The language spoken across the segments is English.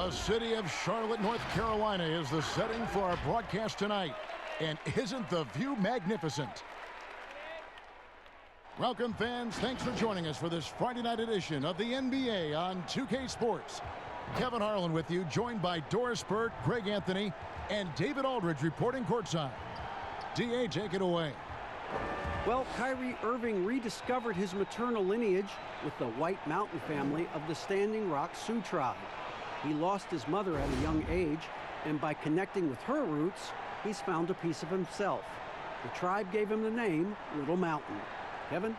The city of Charlotte, North Carolina is the setting for our broadcast tonight. And isn't the view magnificent? Welcome, fans. Thanks for joining us for this Friday night edition of the NBA on 2K Sports. Kevin Harlan with you, joined by Doris Burke, Greg Anthony, and David Aldridge reporting courtside. DA, take it away. Well, Kyrie Irving rediscovered his maternal lineage with the White Mountain family of the Standing Rock Sioux tribe. He lost his mother at a young age, and by connecting with her roots, he's found a piece of himself. The tribe gave him the name Little Mountain. Kevin?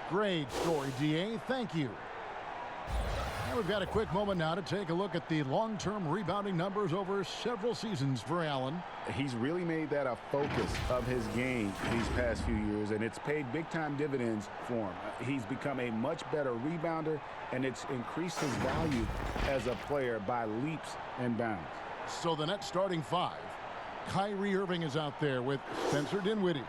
Great story, DA. Thank you. And we've got a quick moment now to take a look at the long-term rebounding numbers over several seasons for Allen. He's really made that a focus of his game these past few years, and it's paid big-time dividends for him. He's become a much better rebounder, and it's increased his value as a player by leaps and bounds. So the net starting five. Kyrie Irving is out there with Spencer Dinwiddie.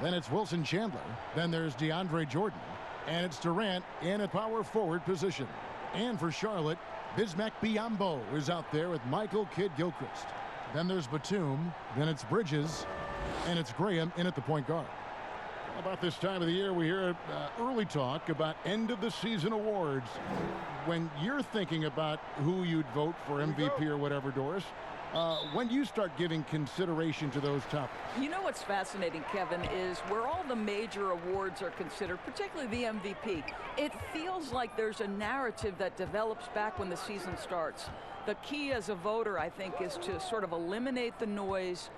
Then it's Wilson Chandler. Then there's DeAndre Jordan. And it's Durant in a power forward position. And for Charlotte, Bismack Biyombo is out there with Michael Kidd-Gilchrist. Then there's Batum. Then it's Bridges. And it's Graham in at the point guard. About this time of the year, we hear early talk about end-of-the-season awards. When you're thinking about who you'd vote for MVP or whatever, Doris, when do you start giving consideration to those topics? You know what's fascinating, Kevin, is where all the major awards are considered, particularly the MVP, it feels like there's a narrative that develops back when the season starts. The key as a voter, I think, is to sort of eliminate the noise,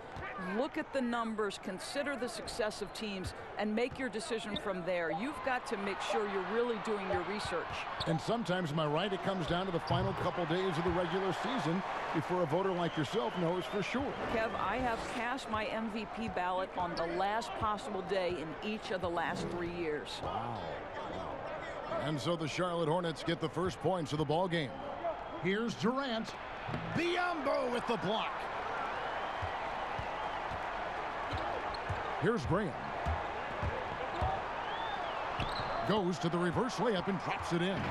look at the numbers, consider the success of teams, and make your decision from there. You've got to make sure you're really doing your research. And sometimes, am I right, it comes down to the final couple days of the regular season before a voter like yourself knows for sure. Kev, I have cast my MVP ballot on the last possible day in each of the last 3 years. Wow. And so the Charlotte Hornets get the first points of the ball game. Here's Durant. Biyombo with the block. Here's Graham. Goes to the reverse layup and drops it in.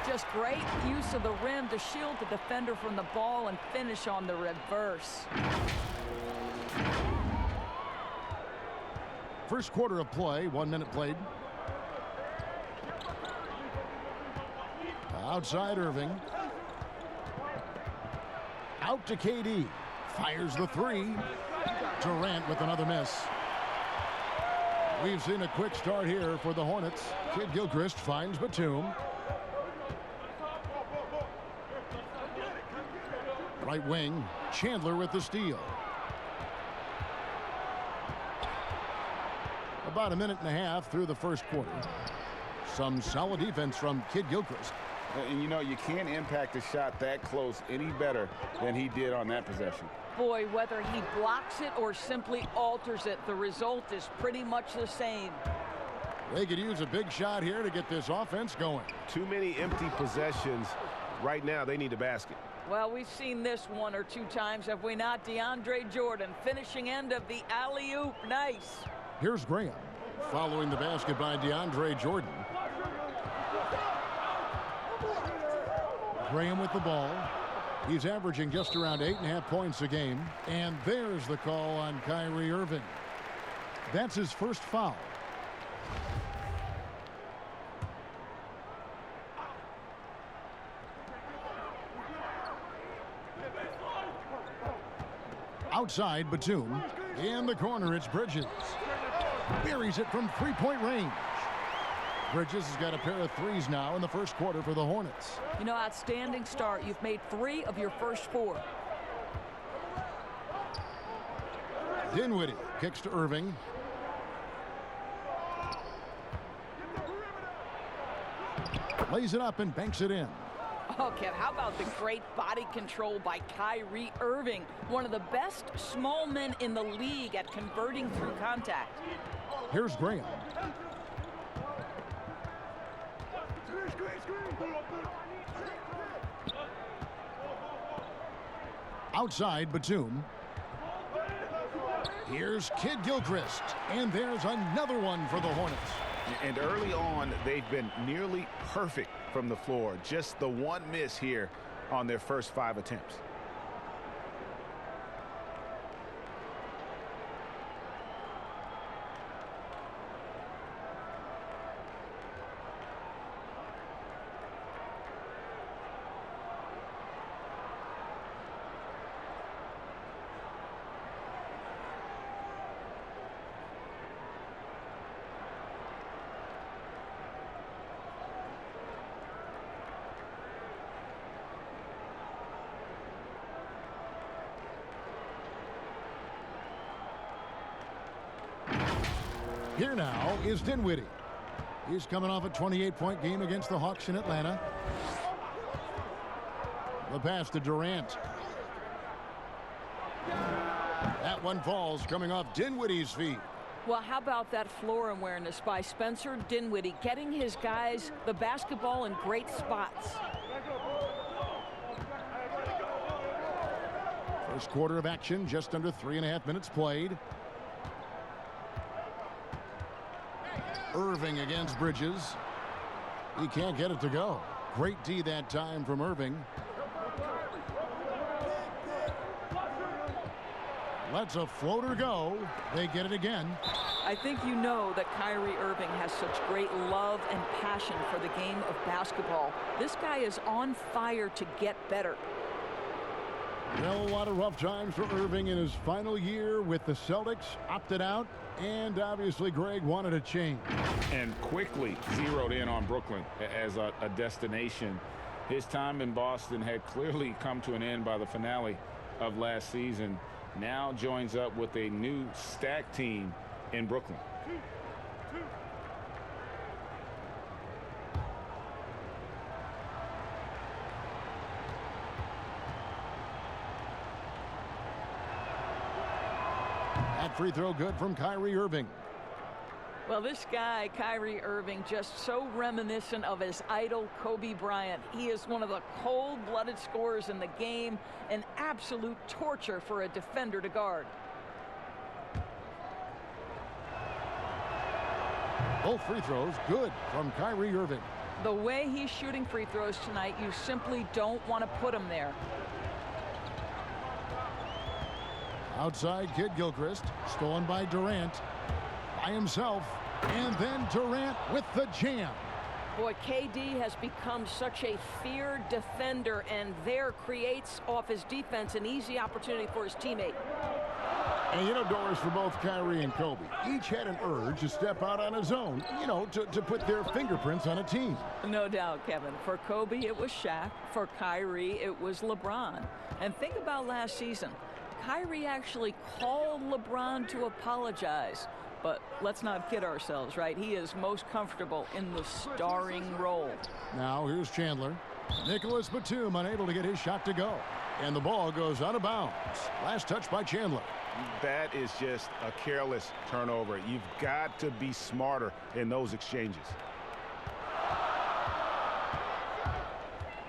Just great use of the rim to shield the defender from the ball and finish on the reverse. First quarter of play, 1 minute played. Outside Irving. Out to KD. Fires the three. Durant with another miss. We've seen a quick start here for the Hornets. Kidd-Gilchrist finds Batum. Right wing, Chandler with the steal. About a minute and a half through the first quarter. Some solid defense from Kidd-Gilchrist. And you know, you can't impact a shot that close any better than he did on that possession. Boy, whether he blocks it or simply alters it, the result is pretty much the same. They could use a big shot here to get this offense going. Too many empty possessions. Right now, they need a basket. Well, we've seen this one or two times, have we not? DeAndre Jordan, finishing end of the alley-oop. Nice. Here's Graham, following the basket by DeAndre Jordan. Graham with the ball. He's averaging just around 8.5 points a game. And there's the call on Kyrie Irving. That's his first foul. Outside, Batum. In the corner, it's Bridges. Buries it from three-point range. Bridges has got a pair of threes now in the first quarter for the Hornets. You know, outstanding start. You've made 3 of your first 4. Dinwiddie kicks to Irving. Lays it up and banks it in. Oh, Kev, how about the great body control by Kyrie Irving? One of the best small men in the league at converting through contact. Here's Graham. Outside, Batum. Here's Kidd-Gilchrist. And there's another one for the Hornets. And early on, they've been nearly perfect from the floor. Just the one miss here on their first 5 attempts. Here now is Dinwiddie. He's coming off a 28-point game against the Hawks in Atlanta. The pass to Durant. That one falls, coming off Dinwiddie's feet. Well, how about that floor awareness by Spencer Dinwiddie, getting his guys the basketball in great spots. First quarter of action, just under 3.5 minutes played. Irving against Bridges. He can't get it to go. Great D that time from Irving. Lets a floater go. They get it again. I think you know that Kyrie Irving has such great love and passion for the game of basketball. This guy is on fire to get better. Well, a lot of rough times for Irving in his final year with the Celtics. Opted out, and obviously Greg wanted a change. And quickly zeroed in on Brooklyn as a destination. His time in Boston had clearly come to an end by the finale of last season. Now joins up with a new stacked team in Brooklyn. That free throw good from Kyrie Irving. Well, this guy, Kyrie Irving, just so reminiscent of his idol, Kobe Bryant. He is one of the cold-blooded scorers in the game, an absolute torture for a defender to guard. Both free throws good from Kyrie Irving. The way he's shooting free throws tonight, you simply don't want to put him there. Outside Kid Gilchrist, stolen by Durant. By himself, and then Durant with the jam. Boy, KD has become such a feared defender, and there creates off his defense an easy opportunity for his teammate. And you know, Doris, for both Kyrie and Kobe, each had an urge to step out on his own, you know, to put their fingerprints on a team. No doubt, Kevin. For Kobe, it was Shaq. For Kyrie, it was LeBron. And think about last season. Kyrie actually called LeBron to apologize. But let's not kid ourselves, right? He is most comfortable in the starring role. Now here's Chandler. Nicholas Batum unable to get his shot to go. And the ball goes out of bounds. Last touch by Chandler. That is just a careless turnover. You've got to be smarter in those exchanges.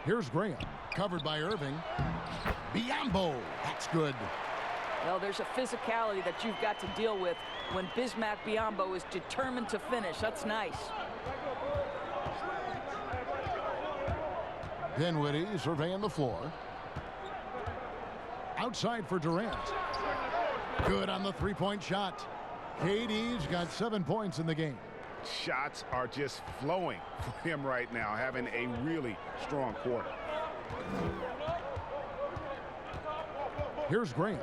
Here's Graham. Covered by Irving. Biyombo. That's good. Well, there's a physicality that you've got to deal with when Bismack Biyombo is determined to finish. That's nice. Dinwiddie surveying the floor. Outside for Durant. Good on the three-point shot. KD's got 7 points in the game. Shots are just flowing for him right now, having a really strong quarter. Here's Graham.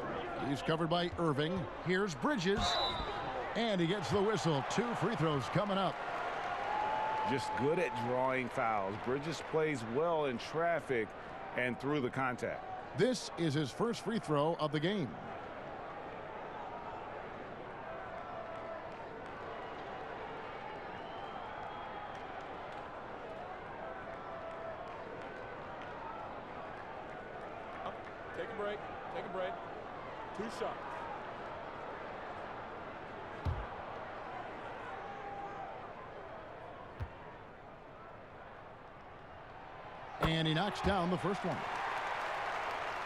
He's covered by Irving. Here's Bridges. And he gets the whistle. 2 free throws coming up. Just good at drawing fouls. Bridges plays well in traffic and through the contact. This is his first free throw of the game. Take a break. Take a break. 2 shots. And he knocks down the first one.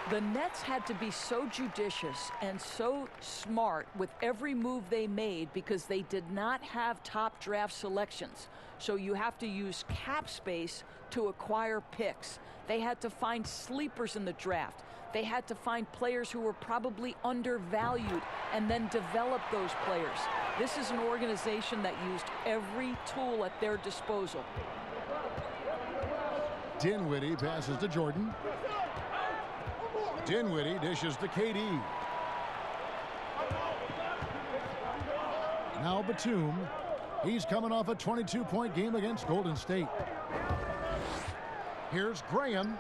The Nets had to be so judicious and so smart with every move they made because they did not have top draft selections. So you have to use cap space to acquire picks. They had to find sleepers in the draft. They had to find players who were probably undervalued and then develop those players. This is an organization that used every tool at their disposal. Dinwiddie passes to Jordan. Dinwiddie dishes to KD. Now Batum. He's coming off a 22-point game against Golden State. Here's Graham.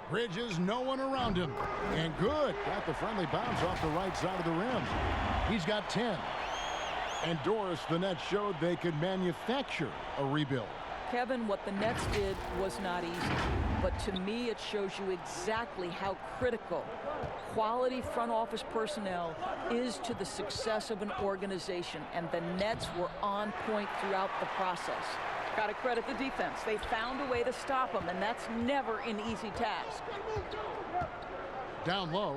Bridges, no one around him. And good. Got the friendly bounce off the right side of the rim. He's got 10. And Doris, the Nets showed they could manufacture a rebuild. Kevin, what the Nets did was not easy. But to me, it shows you exactly how critical quality front office personnel is to the success of an organization. And the Nets were on point throughout the process. Got to credit the defense. They found a way to stop them, and that's never an easy task. Down low,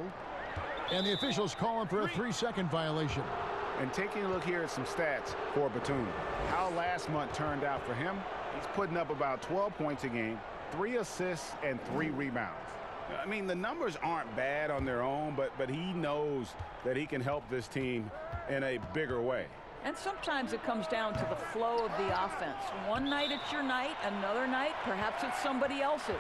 and the officials call him for a 3-second violation. And taking a look here at some stats for Batum. How last month turned out for him, he's putting up about 12 points a game, 3 assists, and 3 rebounds. I mean, the numbers aren't bad on their own, but he knows that he can help this team in a bigger way. And sometimes it comes down to the flow of the offense. One night it's your night, another night perhaps it's somebody else's.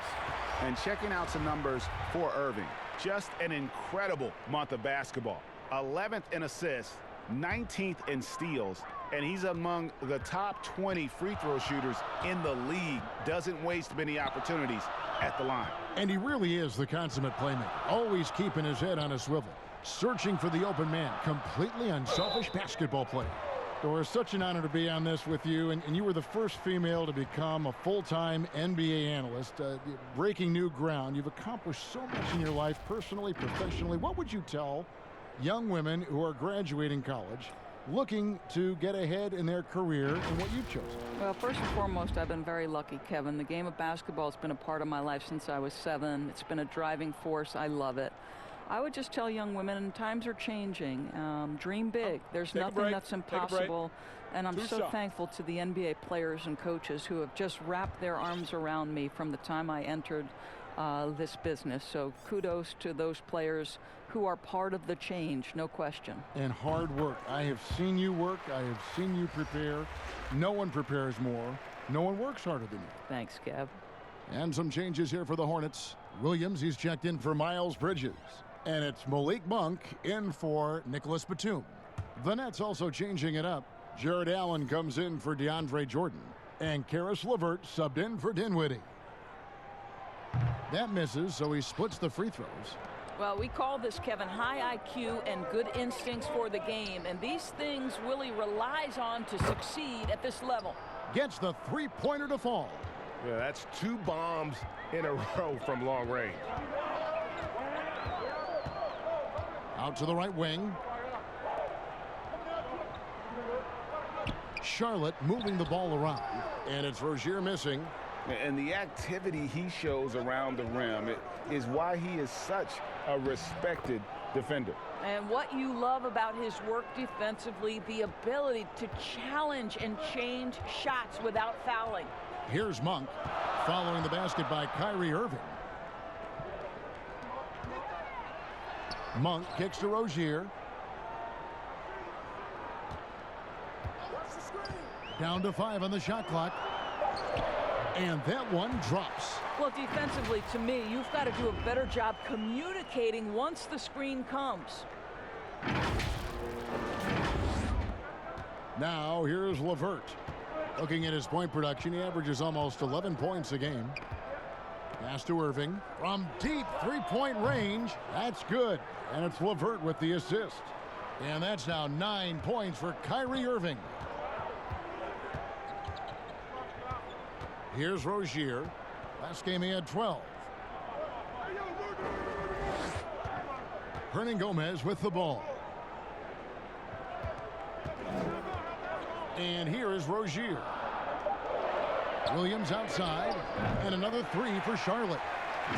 And checking out some numbers for Irving. Just an incredible month of basketball. 11th in assists, 19th in steals, and he's among the top 20 free throw shooters in the league. Doesn't waste many opportunities at the line. And he really is the consummate playmaker, always keeping his head on a swivel, searching for the open man, completely unselfish basketball player. Doris, such an honor to be on this with you, and you were the first female to become a full-time NBA analyst, breaking new ground. You've accomplished so much in your life, personally, professionally. What would you tell young women who are graduating college, looking to get ahead in their career in what you've chosen? Well, first and foremost, I've been very lucky, Kevin. The game of basketball has been a part of my life since I was 7. It's been a driving force. I love it. I would just tell young women, and times are changing, dream big. There's nothing that's impossible. And I'm so thankful to the NBA players and coaches who have just wrapped their arms around me from the time I entered this business. So kudos to those players who are part of the change, no question. And hard work. I have seen you work. I have seen you prepare. No one prepares more. No one works harder than you. Thanks, Kev. And some changes here for the Hornets. Williams, he's checked in for Miles Bridges. And it's Malik Monk in for Nicholas Batum. The Nets also changing it up. Jared Allen comes in for DeAndre Jordan. And Karis LeVert subbed in for Dinwiddie. That misses, so he splits the free throws. Well, we call this, Kevin, high IQ and good instincts for the game. And these things Willie relies on to succeed at this level. Gets the three-pointer to fall. Yeah, that's 2 bombs in a row from long range. Out to the right wing. Charlotte moving the ball around. And it's Rozier missing. And the activity he shows around the rim is why he is such a respected defender. And what you love about his work defensively, the ability to challenge and change shots without fouling. Here's Monk following the basket by Kyrie Irving. Monk kicks to Rozier. Down to 5 on the shot clock. And that one drops. Well, defensively, to me, you've got to do a better job communicating once the screen comes. Now, here's LeVert. Looking at his point production, he averages almost 11 points a game. Pass to Irving. From deep three-point range, that's good. And it's LeVert with the assist. And that's now 9 points for Kyrie Irving. Here's Rozier. Last game he had 12. Hernan Gomez with the ball. And here is Rozier. Williams outside. And another 3 for Charlotte.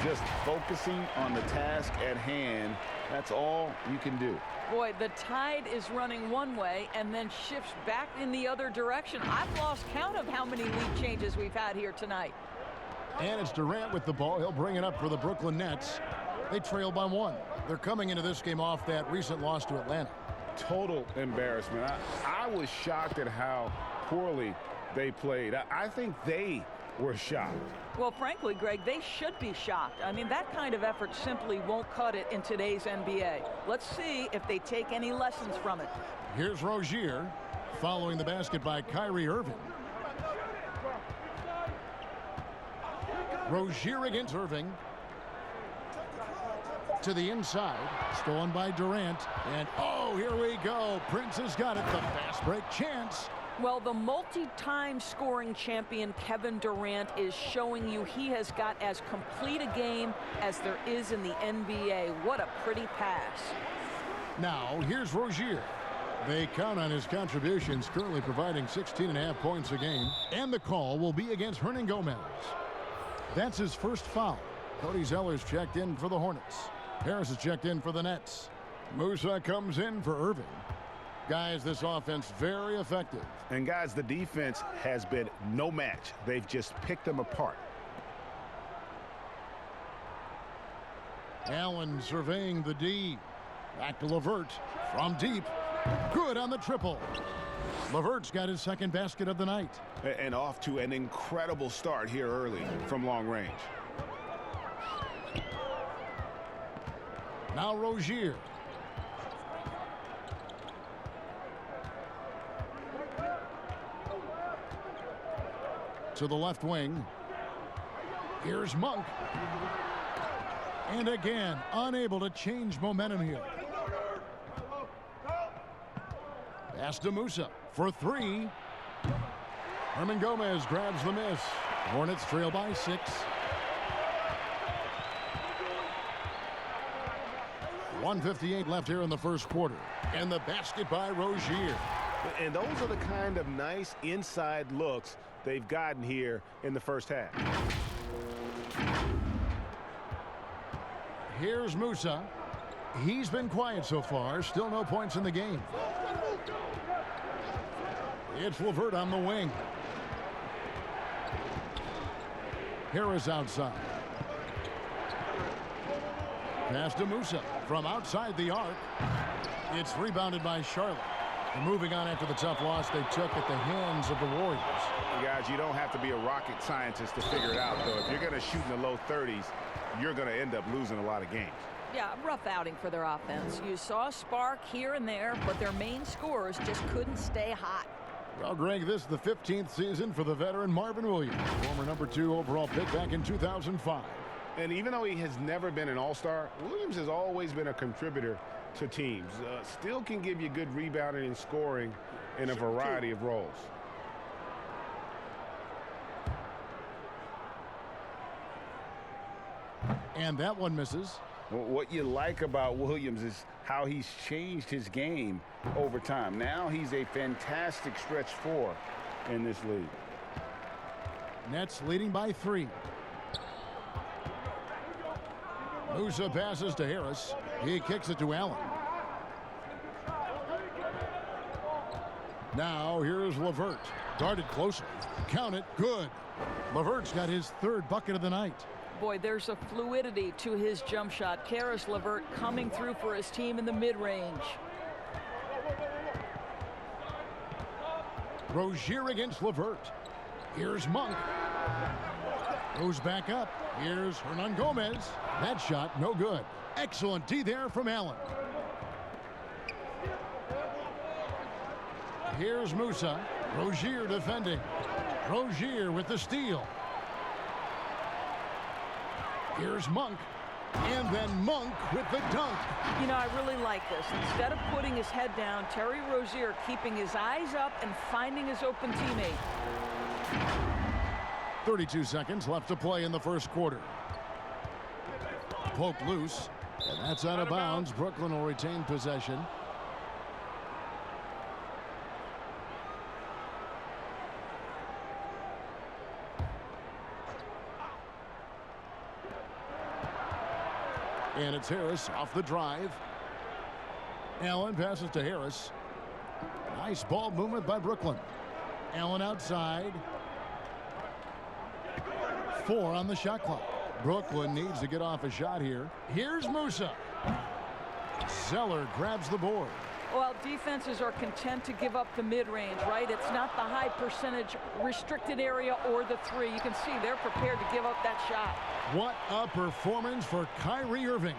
just focusing on the task at hand. That's all you can do. Boy, the tide is running one way and then shifts back in the other direction. I've lost count of how many lead changes we've had here tonight. And it's Durant with the ball. He'll bring it up for the Brooklyn Nets. They trail by 1. They're coming into this game off that recent loss to Atlanta. Total embarrassment. I was shocked at how poorly they played. I think they were shocked. Well, frankly, Greg, they should be shocked. I mean, that kind of effort simply won't cut it in today's NBA. Let's see if they take any lessons from it. Here's Rozier following the basket by Kyrie Irving. Rozier against Irving. To the inside, stolen by Durant, and oh, here we go. Prince has got it, the fast break chance. Well, the multi-time scoring champion Kevin Durant is showing you he has got as complete a game as there is in the NBA. What a pretty pass. Now, here's Rozier. They count on his contributions, currently providing 16.5 points a game, and the call will be against Hernan Gomez. That's his first foul. Cody Zeller's checked in for the Hornets. Harris is checked in for the Nets. Musa comes in for Irving. Guys, this offense very effective. And guys, the defense has been no match. They've just picked them apart. Allen surveying the D. Back to LeVert from deep. Good on the triple. LeVert's got his second basket of the night. And off to an incredible start here early from long range. Now Rozier. To the left wing. Here's Monk. And again, unable to change momentum here. Pass to Musa for 3. Hernan Gomez grabs the miss. Hornets trail by 6. .158 left here in the first quarter. And the basket by Rozier. And those are the kind of nice inside looks they've gotten here in the first half. Here's Musa. He's been quiet so far. Still no points in the game. It's LeVert on the wing. Harris outside. Pass to Musa from outside the arc. It's rebounded by Charlotte. And moving on after the tough loss they took at the hands of the Warriors. Guys, you don't have to be a rocket scientist to figure it out, though. If you're going to shoot in the low 30s, you're going to end up losing a lot of games. Yeah, rough outing for their offense. You saw a spark here and there, but their main scorers just couldn't stay hot. Well, Greg, this is the 15th season for the veteran Marvin Williams, former #2 overall pick back in 2005. And even though he has never been an all-star, Williams has always been a contributor to teams. Still can give you good rebounding and scoring in a variety of roles. And that one misses. What you like about Williams is how he's changed his game over time. Now he's a fantastic stretch 4 in this league. Nets leading by 3. Musa passes to Harris. He kicks it to Allen. Now here's LeVert. Guarded closely. Count it. Good. LeVert's got his 3rd bucket of the night. Boy, there's a fluidity to his jump shot. Karis LeVert coming through for his team in the mid-range. Rozier against LeVert. Here's Monk. Goes back up. Here's Hernan Gomez. That shot, no good. Excellent D there from Allen. Here's Musa. Rozier defending. Rozier with the steal. Here's Monk. And then Monk with the dunk. You know, I really like this. Instead of putting his head down, Terry Rozier keeping his eyes up and finding his open teammate. 32 seconds left to play in the first quarter. Poked loose, and that's out of bounds. Brooklyn will retain possession. And it's Harris off the drive. Allen passes to Harris. Nice ball movement by Brooklyn. Allen outside. 4 on the shot clock. Brooklyn needs to get off a shot here. Here's Musa. Zeller grabs the board. Well, defenses are content to give up the mid-range, right? It's not the high percentage restricted area or the 3. You can see they're prepared to give up that shot. What a performance for Kyrie Irving.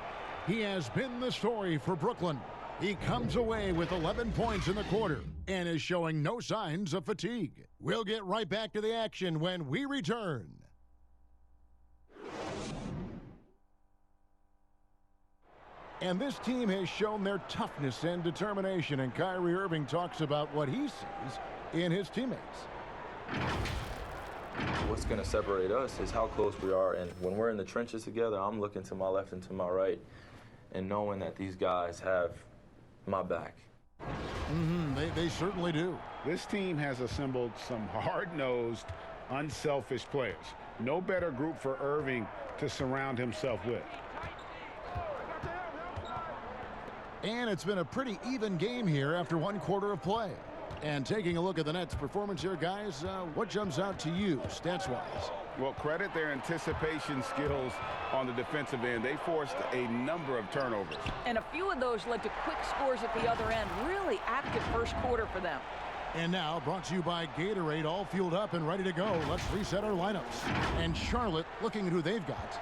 He has been the story for Brooklyn. He comes away with 11 points in the quarter and is showing no signs of fatigue. We'll get right back to the action when we return. And this team has shown their toughness and determination, and Kyrie Irving talks about what he sees in his teammates. What's going to separate us is how close we are, and when we're in the trenches together, I'm looking to my left and to my right and knowing that these guys have my back. They certainly do. This team has assembled some hard-nosed, unselfish players. No better group for Irving to surround himself with. And it's been a pretty even game here after 1 quarter of play. And taking a look at the Nets' performance here, guys, what jumps out to you, stats-wise? Well, credit their anticipation skills on the defensive end. They forced a number of turnovers. And a few of those led to quick scores at the other end. Really active first quarter for them. And now, brought to you by Gatorade, all fueled up and ready to go. Let's reset our lineups. And Charlotte, looking at who they've got.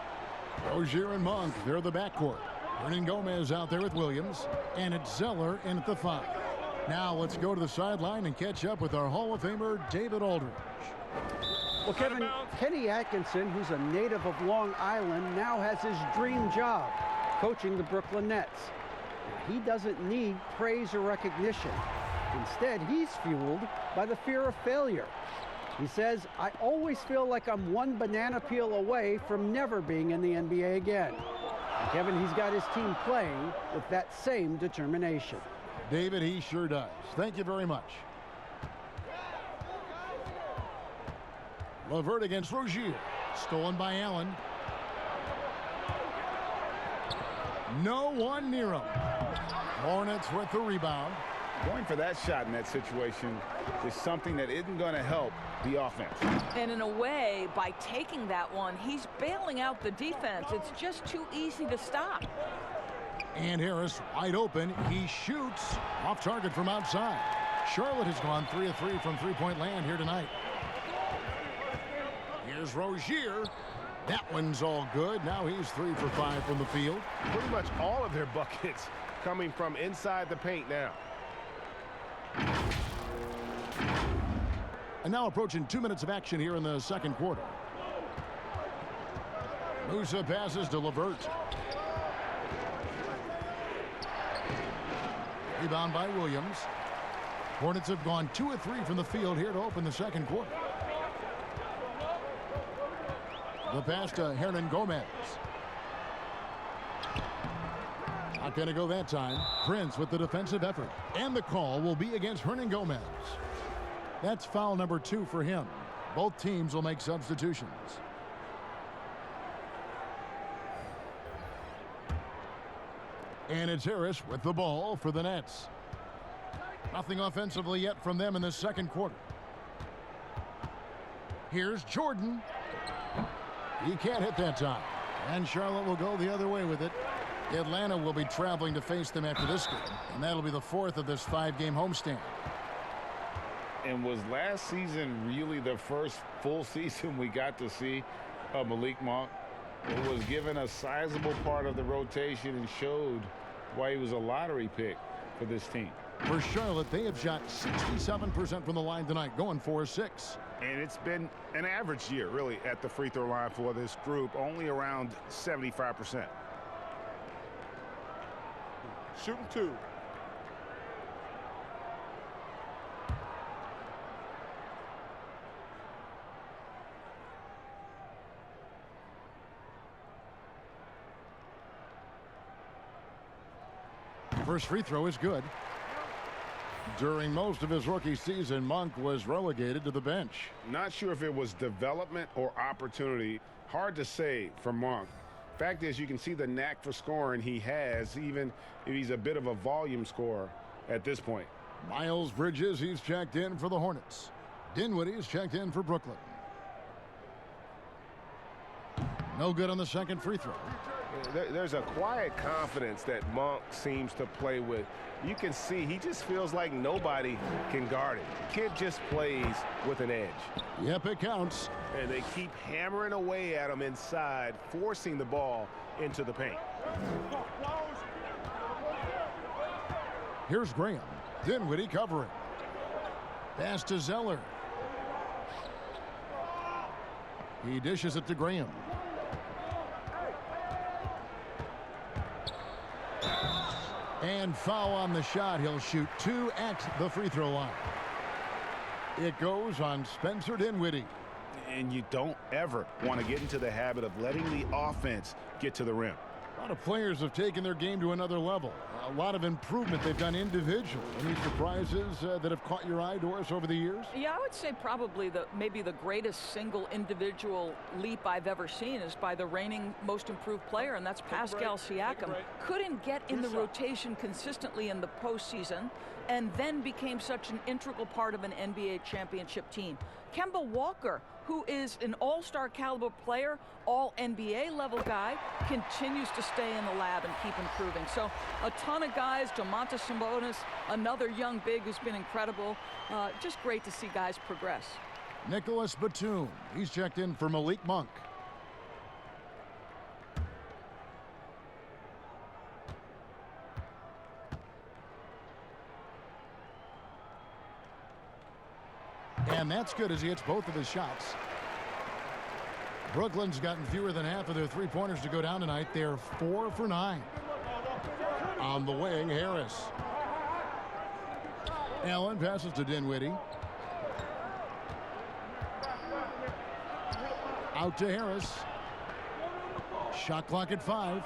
Rozier and Monk, they're the backcourt. Hernan Gomez out there with Williams. And it's Zeller in at the 5. Now let's go to the sideline and catch up with our Hall of Famer, David Aldridge. Well, Kevin, Kenny Atkinson, who's a native of Long Island, now has his dream job, coaching the Brooklyn Nets. He doesn't need praise or recognition. Instead, he's fueled by the fear of failure. He says, I always feel like I'm one banana peel away from never being in the NBA again. And Kevin, he's got his team playing with that same determination. David, he sure does. Thank you very much. LeVert against Rozier. Stolen by Allen. No one near him. Hornets with the rebound. Going for that shot in that situation is something that isn't going to help the offense. And in a way, by taking that one, he's bailing out the defense. It's just too easy to stop. And Harris wide open. He shoots off target from outside. Charlotte has gone 3 of 3 from three-point land here tonight. Here's Rozier. That one's all good. Now he's 3 for 5 from the field. Pretty much all of their buckets coming from inside the paint now. And now approaching 2 minutes of action here in the second quarter. Musa passes to LeVert. Rebound by Williams. Hornets have gone 2 of 3 from the field here to open the second quarter. The pass to Hernan Gomez. Not going to go that time. Prince with the defensive effort. And the call will be against Hernan Gomez. That's foul number 2 for him. Both teams will make substitutions. And it's Harris with the ball for the Nets. Nothing offensively yet from them in the second quarter. Here's Jordan. He can't hit that time. And Charlotte will go the other way with it. Atlanta will be traveling to face them after this game. And that'll be the 4th of this 5-game homestand. And was last season really the first full season we got to see of Malik Monk? It was given a sizable part of the rotation and showed why he was a lottery pick for this team. For Charlotte, they have shot 67% from the line tonight, going 4-6. And it's been an average year, really, at the free throw line for this group, only around 75%. Shooting 2. First free throw is good. During most of his rookie season, Monk was relegated to the bench. Not sure if it was development or opportunity. Hard to say for Monk. Fact is, you can see the knack for scoring he has, even if he's a bit of a volume scorer at this point. Miles Bridges, he's checked in for the Hornets. Dinwiddie's checked in for Brooklyn. No good on the second free throw. There's a quiet confidence that Monk seems to play with. You can see he just feels like nobody can guard it. Kid just plays with an edge. Yep, it counts. And they keep hammering away at him inside, forcing the ball into the paint. Here's Graham. Dinwiddie covering. Pass to Zeller. He dishes it to Graham. And foul on the shot. He'll shoot 2 at the free throw line. It goes on Spencer Dinwiddie. And you don't ever want to get into the habit of letting the offense get to the rim. A lot of players have taken their game to another level. A lot of improvement they've done individually. Any surprises that have caught your eye, Doris, over the years? Yeah, I would say probably maybe the greatest single individual leap I've ever seen is by the reigning most improved player, and that's Pascal Siakam. Couldn't get in the rotation consistently in the postseason, and then became such an integral part of an NBA championship team. Kemba Walker, who is an all-star caliber player, all-NBA level guy, continues to stay in the lab and keep improving. So a ton of guys, Domantas Sabonis, another young big who's been incredible. Just great to see guys progress. Nicholas Batum, he's checked in for Malik Monk. And that's good as he hits both of his shots. Brooklyn's gotten fewer than half of their three-pointers to go down tonight. They're 4 for 9. On the wing, Harris. Allen passes to Dinwiddie. Out to Harris. Shot clock at 5.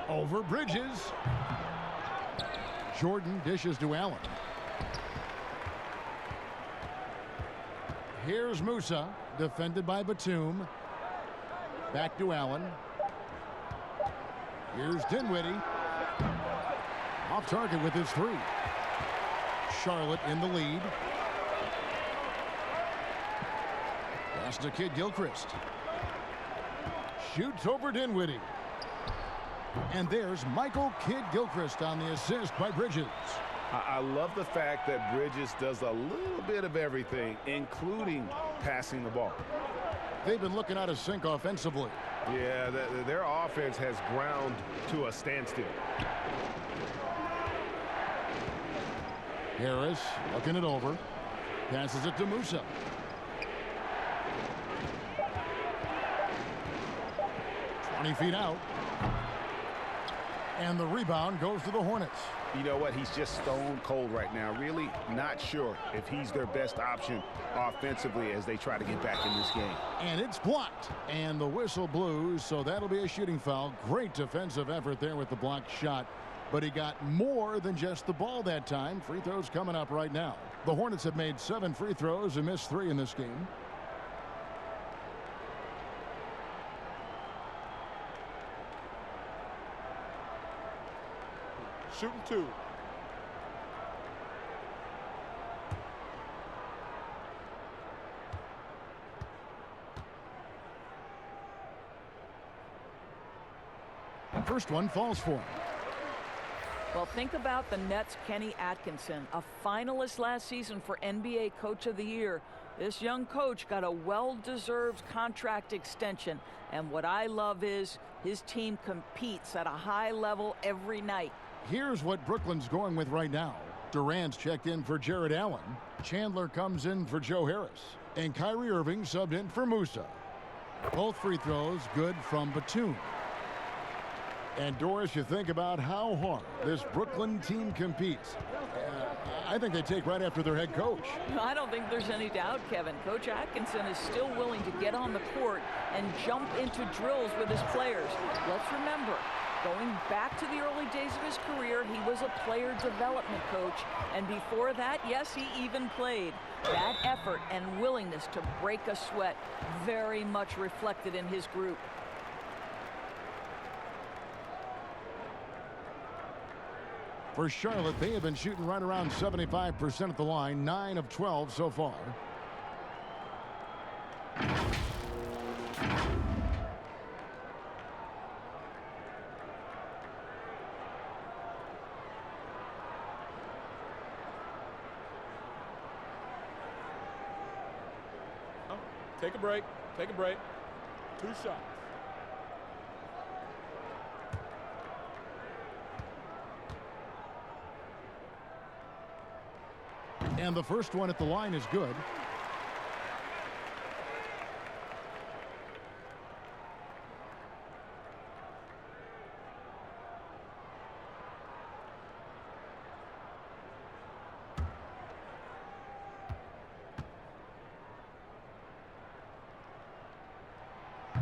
Over Bridges. Jordan dishes to Allen. Here's Musa, defended by Batum. Back to Allen. Here's Dinwiddie. Off target with his 3. Charlotte in the lead. Pass to Kid Gilchrist. Shoots over Dinwiddie. And there's Michael Kid Gilchrist on the assist by Bridges. I love the fact that Bridges does a little bit of everything, including passing the ball. They've been looking out of sync offensively. Yeah, their offense has ground to a standstill. Harris looking it over. Passes it to Musa. "20 feet out. And the rebound goes to the Hornets. You know what? He's just stone cold right now. Really not sure if he's their best option offensively as they try to get back in this game. And it's blocked. And the whistle blows, so that'll be a shooting foul. Great defensive effort there with the blocked shot. But he got more than just the ball that time. Free throws coming up right now. The Hornets have made 7 free throws and missed 3 in this game. Shooting 2. First one falls for him. Well, think about the Nets' Kenny Atkinson, a finalist last season for NBA Coach of the Year. This young coach got a well-deserved contract extension. And what I love is his team competes at a high level every night. Here's what Brooklyn's going with right now. Durant's checked in for Jared Allen. Chandler comes in for Joe Harris. And Kyrie Irving subbed in for Musa. Both free throws good from Batum. And Doris, you think about how hard this Brooklyn team competes. I think they take right after their head coach. I don't think there's any doubt, Kevin. Coach Atkinson is still willing to get on the court and jump into drills with his players. Let's remember, Going back to the early days of his career, he was a player development coach. And before that, yes, he even played. That effort and willingness to break a sweat very much reflected in his group. For Charlotte, they have been shooting right around 75% at the line, 9 of 12 so far. Take a break. Take a break. 2 shots. And the first one at the line is good.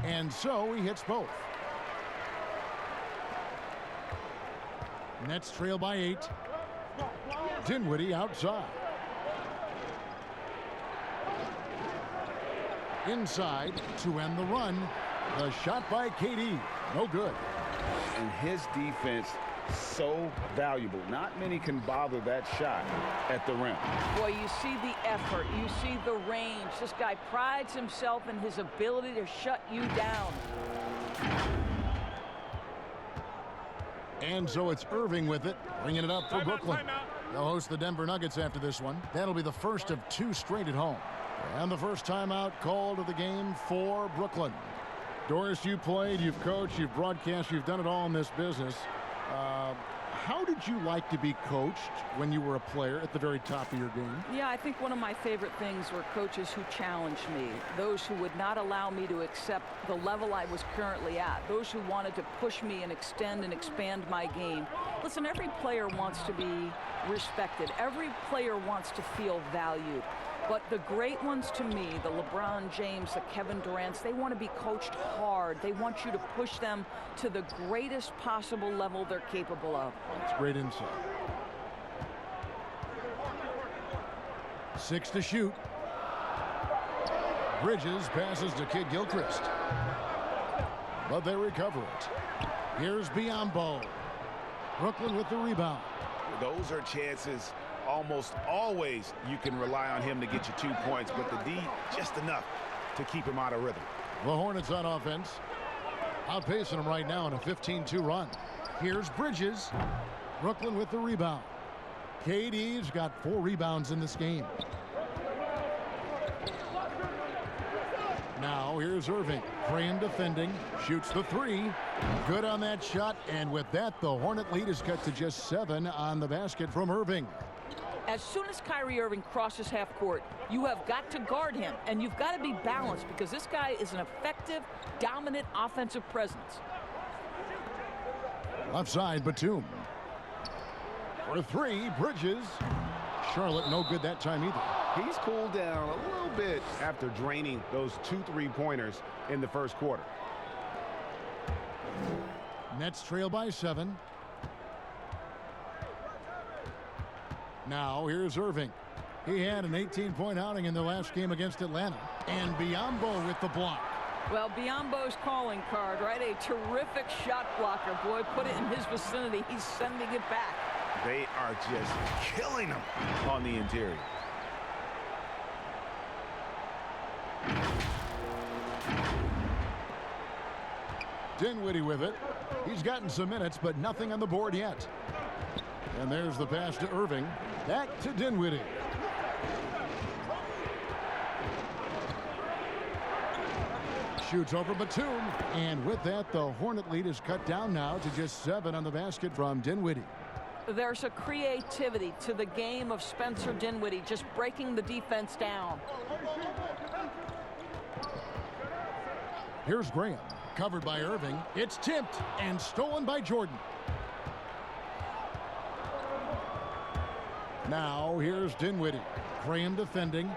And so he hits both. Nets trail by 8. Dinwiddie outside. Inside to end the run. The shot by KD. No good. And his defense so valuable. Not many can bother that shot at the rim. Boy, you see the effort. You see the range. This guy prides himself in his ability to shut you down. And so it's Irving with it, bringing it up for Brooklyn. They'll host the Denver Nuggets after this one. That'll be the first of 2 straight at home. And the first timeout called of the game for Brooklyn. Doris, you played, you've coached, you've broadcast, you've done it all in this business. How did you like to be coached when you were a player at the very top of your game? Yeah, I think one of my favorite things were coaches who challenged me, those who would not allow me to accept the level I was currently at, those who wanted to push me and extend and expand my game. Listen, every player wants to be respected. Every player wants to feel valued. But the great ones to me, the LeBron James, the Kevin Durant's, they want to be coached hard. They want you to push them to the greatest possible level they're capable of. That's great insight. 6 to shoot. Bridges passes to Kid Gilchrist. But they recover it. Here's Biyombo. Brooklyn with the rebound. Those are chances. Almost always you can rely on him to get you 2 points, but the D just enough to keep him out of rhythm. The Hornets on offense, outpacing them right now in a 15-2 run. Here's Bridges. Brooklyn with the rebound. KD's got 4 rebounds in this game. Now here's Irving. Graham defending. Shoots the 3. Good on that shot. And with that, the Hornet lead is cut to just 7 on the basket from Irving. As soon as Kyrie Irving crosses half court, you have got to guard him, and you've got to be balanced because this guy is an effective, dominant offensive presence. Left side, Batum. For 3, Bridges. Charlotte no good that time either. He's cooled down a little bit after draining those 2 3-pointers in the first quarter. Nets trail by 7. Now here's Irving. He had an 18-point outing in their last game against Atlanta. And Biyombo with the block. Well, Biyombo's calling card, right? A terrific shot blocker. Boy, put it in his vicinity. He's sending it back. They are just killing him on the interior. Dinwiddie with it. He's gotten some minutes, but nothing on the board yet. And there's the pass to Irving. Back to Dinwiddie. Shoots over Batum. And with that, the Hornet lead is cut down now to just 7 on the basket from Dinwiddie. There's a creativity to the game of Spencer Dinwiddie, just breaking the defense down. Here's Graham. Covered by Irving. It's tipped and stolen by Jordan. Now here's Dinwiddie. Graham defending.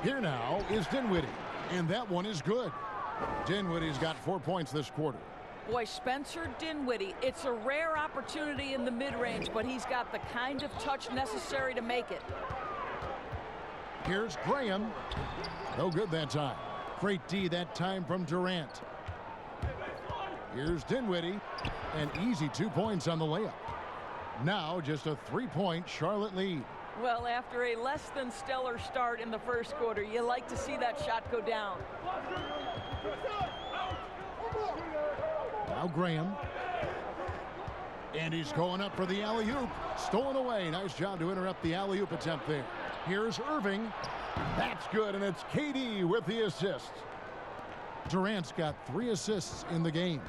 Here now is Dinwiddie. And that one is good. Dinwiddie's got 4 points this quarter. Boy, Spencer Dinwiddie, it's a rare opportunity in the mid-range, but he's got the kind of touch necessary to make it. Here's Graham. No good that time. Great D that time from Durant. Here's Dinwiddie. An easy 2 points on the layup. Now just a 3-point Charlotte lead. Well, after a less than stellar start in the first quarter, you like to see that shot go down. Now Graham. And he's going up for the alley-oop. Stolen away. Nice job to interrupt the alley-oop attempt there. Here's Irving. That's good, and it's KD with the assist. Durant's got 3 assists in the game.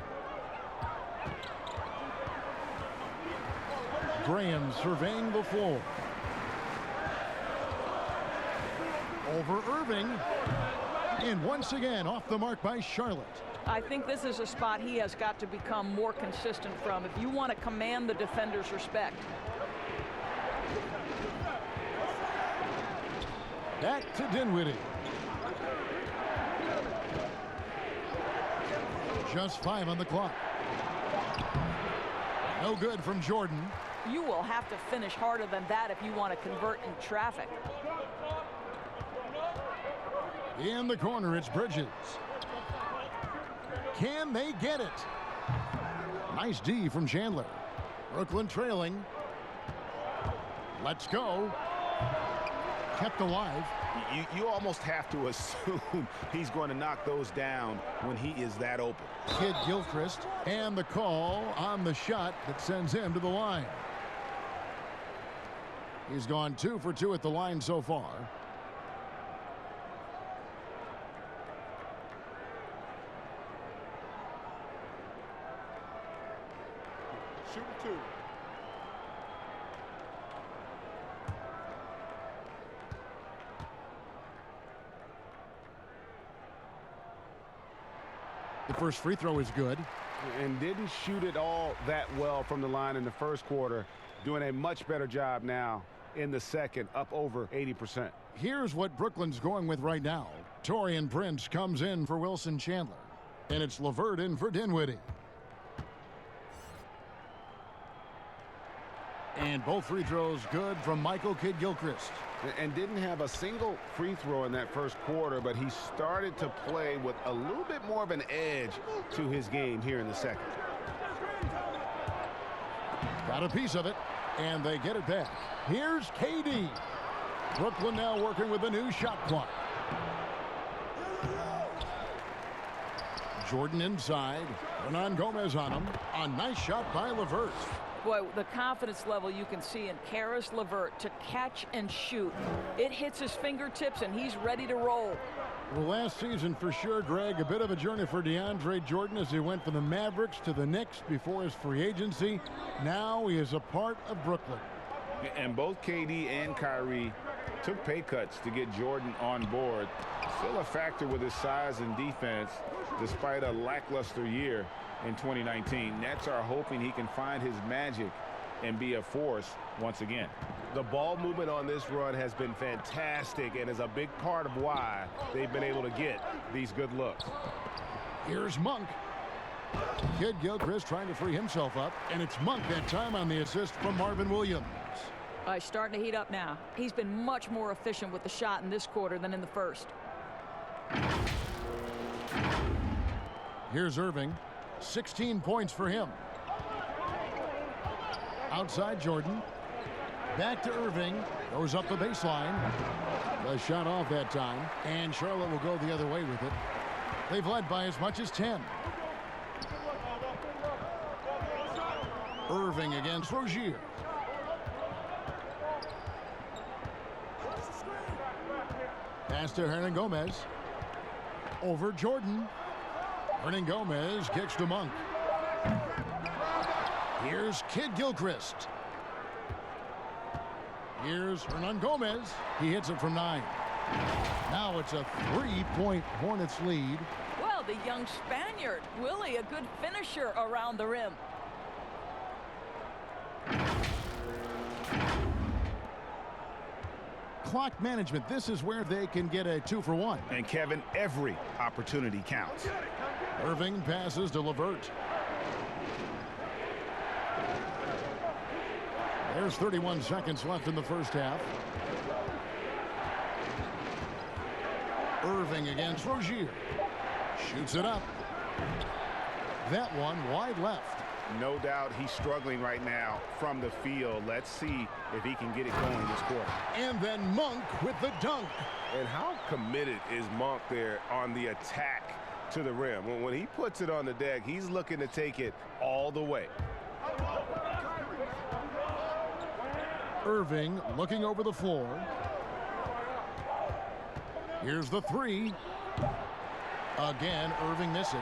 Graham surveying the floor. Over Irving. And once again, off the mark by Charlotte. I think this is a spot he has got to become more consistent from if you want to command the defender's respect. Back to Dinwiddie. Just 5 on the clock. No good from Jordan. You will have to finish harder than that if you want to convert in traffic. In the corner, it's Bridges. Can they get it? Nice D from Chandler. Brooklyn trailing. Let's go. Kept alive. You almost have to assume he's going to knock those down when he is that open. Kid Gilchrist, and the call on the shot that sends him to the line. He's gone 2 for 2 at the line so far. Shooting 2. The first free throw is good. And didn't shoot it all that well from the line in the first quarter. Doing a much better job now in the second, up over 80%. Here's what Brooklyn's going with right now. Taurean Prince comes in for Wilson Chandler. And it's LeVert in for Dinwiddie. And both free throws good from Michael Kidd-Gilchrist. And didn't have a single free throw in that first quarter, but he started to play with a little bit more of an edge to his game here in the second. Got a piece of it, and they get it back. Here's KD. Brooklyn now working with a new shot clock. Jordan inside. Hernan Gomez on him. A nice shot by LeVert. Boy, the confidence level you can see in Karis LeVert to catch and shoot. It hits his fingertips, and he's ready to roll. Well, last season, for sure, Greg, a bit of a journey for DeAndre Jordan as he went from the Mavericks to the Knicks before his free agency. Now he is a part of Brooklyn. And both KD and Kyrie took pay cuts to get Jordan on board. Still a factor with his size and defense, despite a lackluster year in 2019. Nets are hoping he can find his magic and be a force once again. The ball movement on this run has been fantastic and is a big part of why they've been able to get these good looks. Here's Monk. Kidd-Gilchrist trying to free himself up, and it's Monk that time on the assist from Marvin Williams. He's starting to heat up now. He's been much more efficient with the shot in this quarter than in the first. Here's Irving. 16 points for him. Outside Jordan. Back to Irving. Goes up the baseline. The shot off that time. And Charlotte will go the other way with it. They've led by as much as 10. Irving against Rozier. Pass to Hernan Gomez. Over Jordan. Hernan Gomez kicks to Monk. Here's Kidd-Gilchrist. Here's Hernan Gomez. He hits it from 9. Now it's a 3-point Hornets lead. Well, the young Spaniard, Willie, a good finisher around the rim. clock management. This is where they can get a 2-for-1. And Kevin, every opportunity counts. Irving passes to LeVert. There's 31 seconds left in the first half. Irving against Rozier. Shoots it up. That one wide left. No doubt he's struggling right now from the field. Let's see if he can get it going this quarter. And then Monk with the dunk. And how committed is Monk there on the attack to the rim? When he puts it on the deck, he's looking to take it all the way. Irving looking over the floor. Here's the three. Again, Irving missing.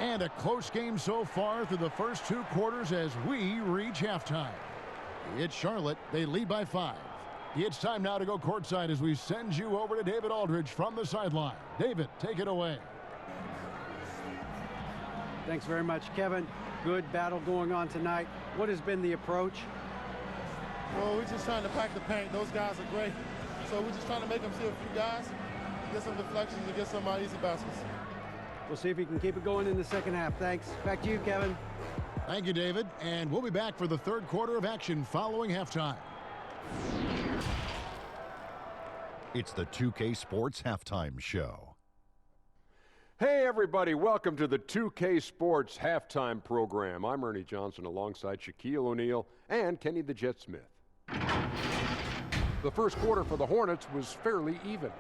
And a close game so far through the first 2 quarters as we reach halftime. It's Charlotte. They lead by 5. It's time now to go courtside as we send you over to David Aldridge from the sideline. David, take it away. Thanks very much, Kevin. Good battle going on tonight. What has been the approach? Well, we're just trying to pack the paint. Those guys are great. So we're just trying to make them see a few guys, get some deflections, and get some easy baskets. We'll see if he can keep it going in the second half. Thanks. Back to you, Kevin. Thank you, David. And we'll be back for the third quarter of action following halftime. It's the 2K Sports Halftime Show. Hey, everybody. Welcome to the 2K Sports Halftime Program. I'm Ernie Johnson alongside Shaquille O'Neal and Kenny the Jet Smith. The first quarter for the Hornets was fairly even.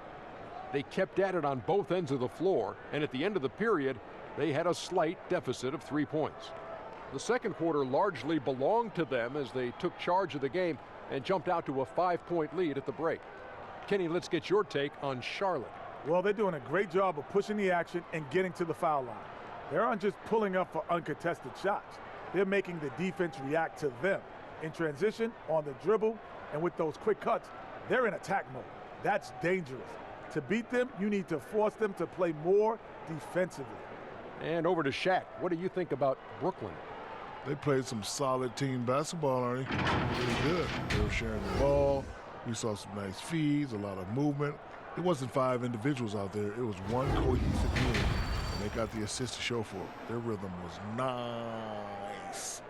They kept at it on both ends of the floor, and at the end of the period, they had a slight deficit of 3 points. The second quarter largely belonged to them as they took charge of the game and jumped out to a 5-point lead at the break. Kenny, let's get your take on Charlotte. Well, they're doing a great job of pushing the action and getting to the foul line. They aren't just pulling up for uncontested shots. They're making the defense react to them. In transition, on the dribble, and with those quick cuts, they're in attack mode. That's dangerous. To beat them, you need to force them to play more defensively. And over to Shaq. What do you think about Brooklyn? They played some solid team basketball, Arnie. Really good. They were sharing the ball. We saw some nice feeds, a lot of movement. It wasn't 5 individuals out there. It was one cohesive team, and they got the assist to show for it. Their rhythm was nice.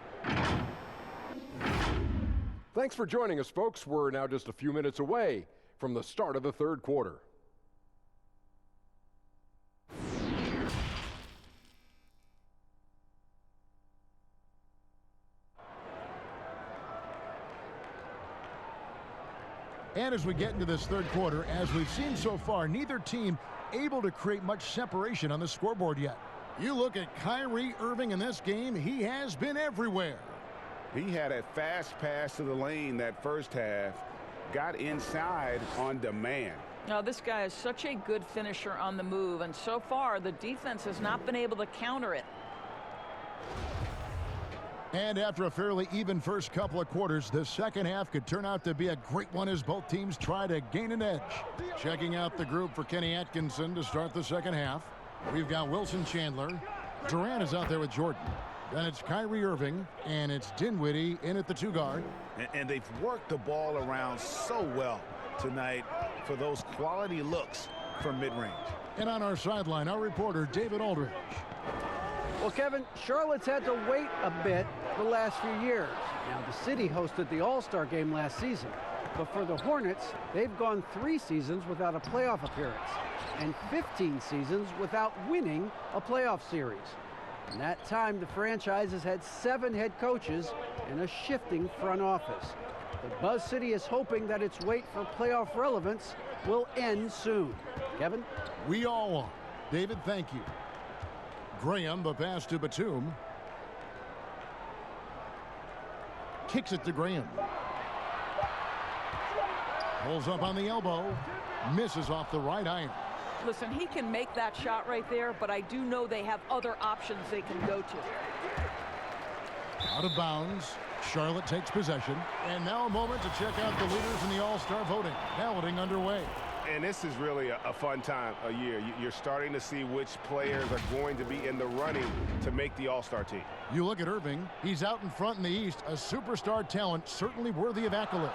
Thanks for joining us, folks. We're now just a few minutes away from the start of the third quarter. And as we get into this third quarter, as we've seen so far, neither team able to create much separation on the scoreboard yet. You look at Kyrie Irving in this game, he has been everywhere. He had a fast pass to the lane that first half, got inside on demand. Now, this guy is such a good finisher on the move, and so far the defense has not been able to counter it. And after a fairly even first couple of quarters, the second half could turn out to be a great one as both teams try to gain an edge. Checking out the group for Kenny Atkinson to start the second half. We've got Wilson Chandler. Durant is out there with Jordan. Then it's Kyrie Irving, and it's Dinwiddie in at the 2 guard. And they've worked the ball around so well tonight for those quality looks from mid-range. And on our sideline, our reporter, David Aldridge. Well, Kevin, Charlotte's had to wait a bit the last few years. Now, the city hosted the All-Star game last season. But for the Hornets, they've gone 3 seasons without a playoff appearance and 15 seasons without winning a playoff series. In that time, the franchise has had 7 head coaches and a shifting front office. But Buzz City is hoping that its wait for playoff relevance will end soon. Kevin? We all are. David, thank you. Graham, the pass to Batum. Kicks it to Graham. Pulls up on the elbow. Misses off the right iron. Listen, he can make that shot right there, but I do know they have other options they can go to. Out of bounds. Charlotte takes possession. And now a moment to check out the leaders in the All-Star voting. Balloting underway. And this is really a fun time of year. You're starting to see which players are going to be in the running to make the All-Star team. You look at Irving, he's out in front in the East, a superstar talent, certainly worthy of accolades.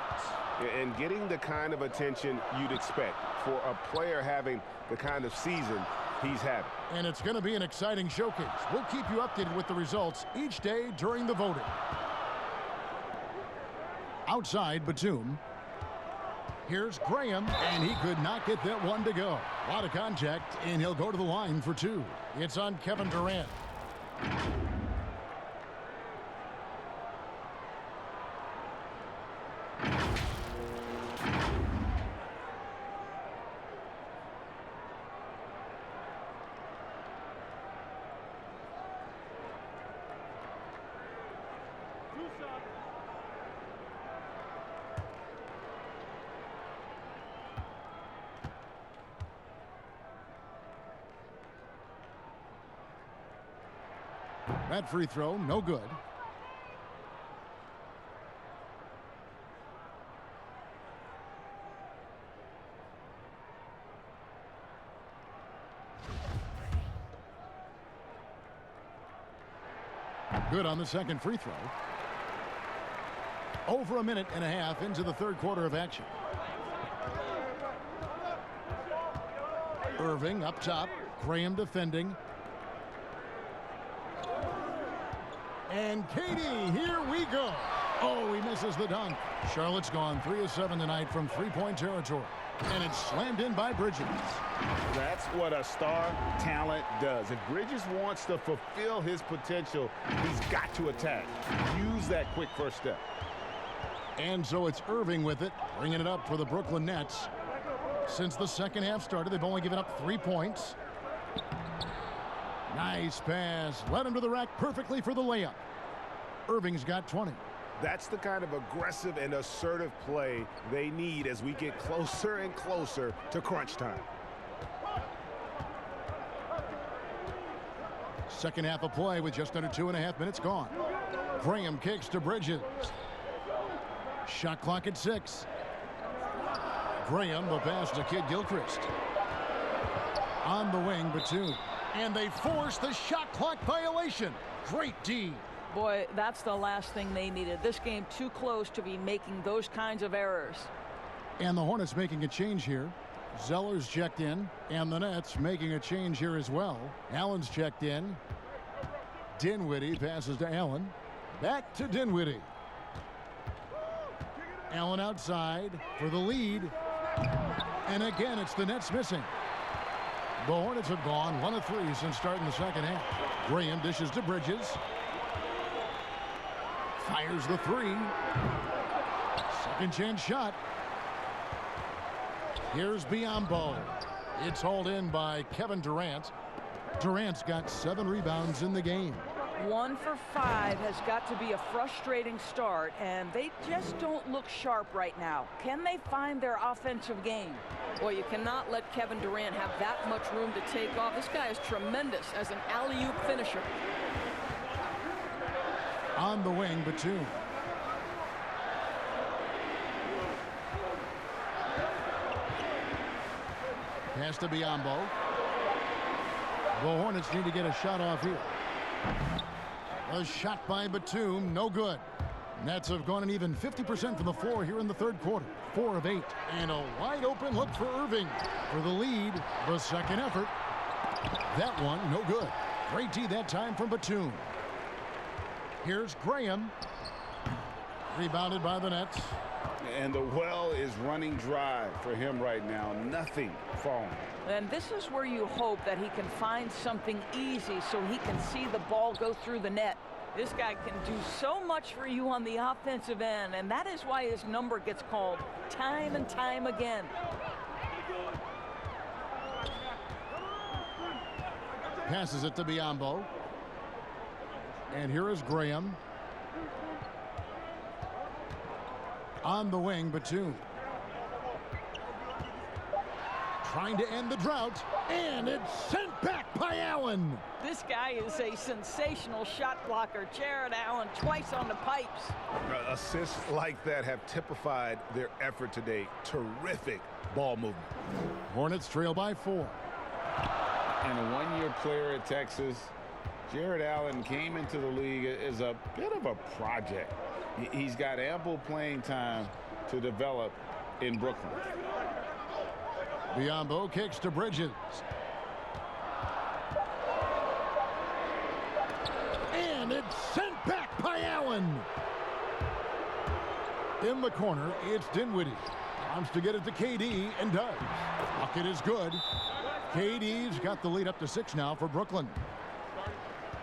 And getting the kind of attention you'd expect for a player having the kind of season he's having. And it's going to be an exciting showcase. We'll keep you updated with the results each day during the voting. Outside Batum. Here's Graham, and he could not get that one to go. A lot of contact, and he'll go to the line for two. It's on Kevin Durant. That free throw, no good. Good on the second free throw. Over a minute and a half into the third quarter of action. Irving up top, Graham defending. And Katie, here we go. Oh, he misses the dunk. Charlotte's gone 3 of 7 tonight from three-point territory. And it's slammed in by Bridges. That's what a star talent does. If Bridges wants to fulfill his potential, he's got to attack. Use that quick first step. And so it's Irving with it, bringing it up for the Brooklyn Nets. Since the second half started, they've only given up 3 points. Nice pass. Led him to the rack perfectly for the layup. Irving's got 20. That's the kind of aggressive and assertive play they need as we get closer and closer to crunch time. Second half of play with just under 2.5 minutes gone. Graham kicks to Bridges. Shot clock at 6. Graham, the pass to Kid Gilchrist. On the wing, Batum. And they force the shot clock violation. Great D. Boy, that's the last thing they needed. This game too close to be making those kinds of errors. And the Hornets making a change here. Zeller's checked in, and the Nets making a change here as well. Allen's checked in. Dinwiddie passes to Allen. Back to Dinwiddie. Allen outside for the lead. And again, it's the Nets missing. The Hornets have gone 1 of 3 since starting the second half. Graham dishes to Bridges. Fires the 3. Second chance shot. Here's Biyombo. It's hauled in by Kevin Durant. Durant's got 7 rebounds in the game. 1 for 5 has got to be a frustrating start, and they just don't look sharp right now. Can they find their offensive game? Well, you cannot let Kevin Durant have that much room to take off. This guy is tremendous as an alley-oop finisher. On the wing, Batum. Pass to Biyombo. The Hornets need to get a shot off here. A shot by Batum, no good. Nets have gone an even 50% from the floor here in the third quarter. 4 of 8. And a wide open look for Irving for the lead. The second effort. That one, no good. Great D that time from Batum. Here's Graham. Rebounded by the Nets. And the well is running dry for him right now. Nothing falling. And this is where you hope that he can find something easy so he can see the ball go through the net. This guy can do so much for you on the offensive end, and that is why his number gets called time and time again. Passes it to Biyombo. And here is Graham. On the wing, Batum. trying to end the drought, and it's sent back by Allen. This guy is a sensational shot blocker. Jared Allen twice on the pipes. Assists like that have typified their effort today. Terrific ball movement. Hornets trail by 4. And a one-year player at Texas, Jared Allen came into the league as a bit of a project. He's got ample playing time to develop in Brooklyn. Biombo kicks to Bridges. And it's sent back by Allen. In the corner, it's Dinwiddie. Wants to get it to KD and does. Bucket is good. KD's got the lead up to 6 now for Brooklyn.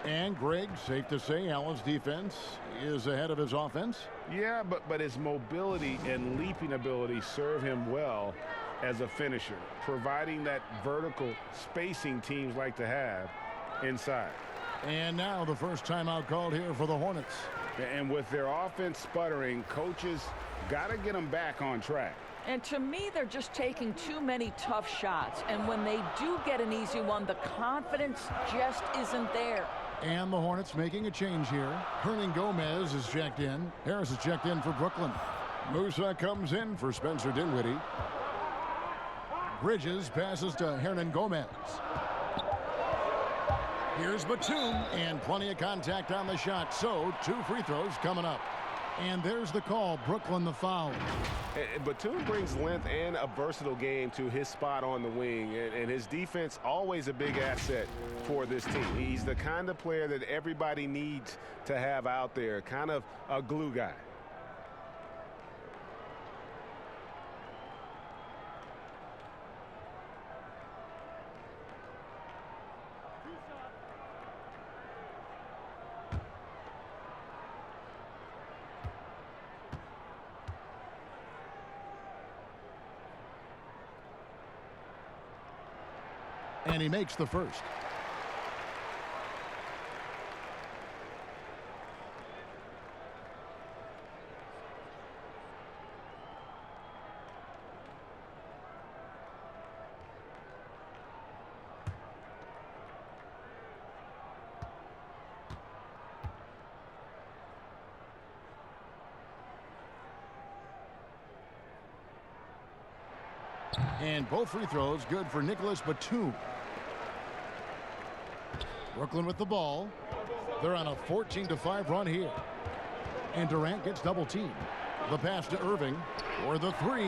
And Greg, safe to say Allen's defense is ahead of his offense. Yeah, but his mobility and leaping ability serve him well as a finisher, providing that vertical spacing teams like to have inside. And now the first timeout called here for the Hornets. And with their offense sputtering, coaches got to get them back on track. And to me, they're just taking too many tough shots. And when they do get an easy one, the confidence just isn't there. And the Hornets making a change here. Hernan Gomez is checked in. Harris is checked in for Brooklyn. Musa comes in for Spencer Dinwiddie. Bridges passes to Hernan Gomez. Here's Batum, and plenty of contact on the shot. So 2 free throws coming up. And there's the call. Brooklyn the foul. Batum brings length and a versatile game to his spot on the wing, and his defense always a big asset for this team. He's the kind of player that everybody needs to have out there, kind of a glue guy. And he makes the first. And both free throws good for Nicholas Batum. Brooklyn with the ball. They're on a 14-5 run here. And Durant gets double teamed. The pass to Irving for the 3.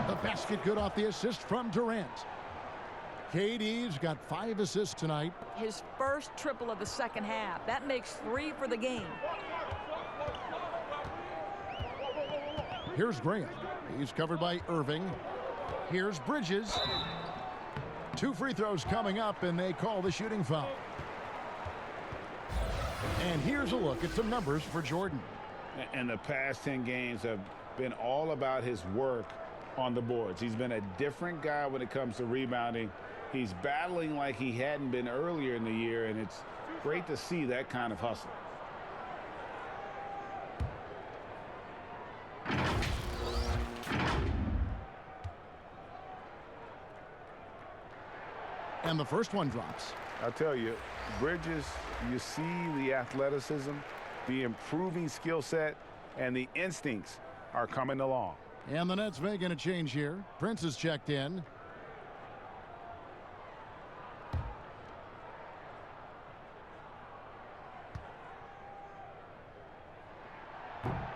The basket good off the assist from Durant. KD's got 5 assists tonight. His first triple of the second half. That makes 3 for the game. Here's Graham. He's covered by Irving. Here's Bridges. 2 free throws coming up, and they call the shooting foul. And here's a look at some numbers for Jordan. And the past 10 games have been all about his work on the boards. He's been a different guy when it comes to rebounding. He's battling like he hadn't been earlier in the year, and it's great to see that kind of hustle. And the first one drops. I'll tell you, Bridges, you see the athleticism, the improving skill set, and the instincts are coming along. And the Nets making a change here. Prince is checked in.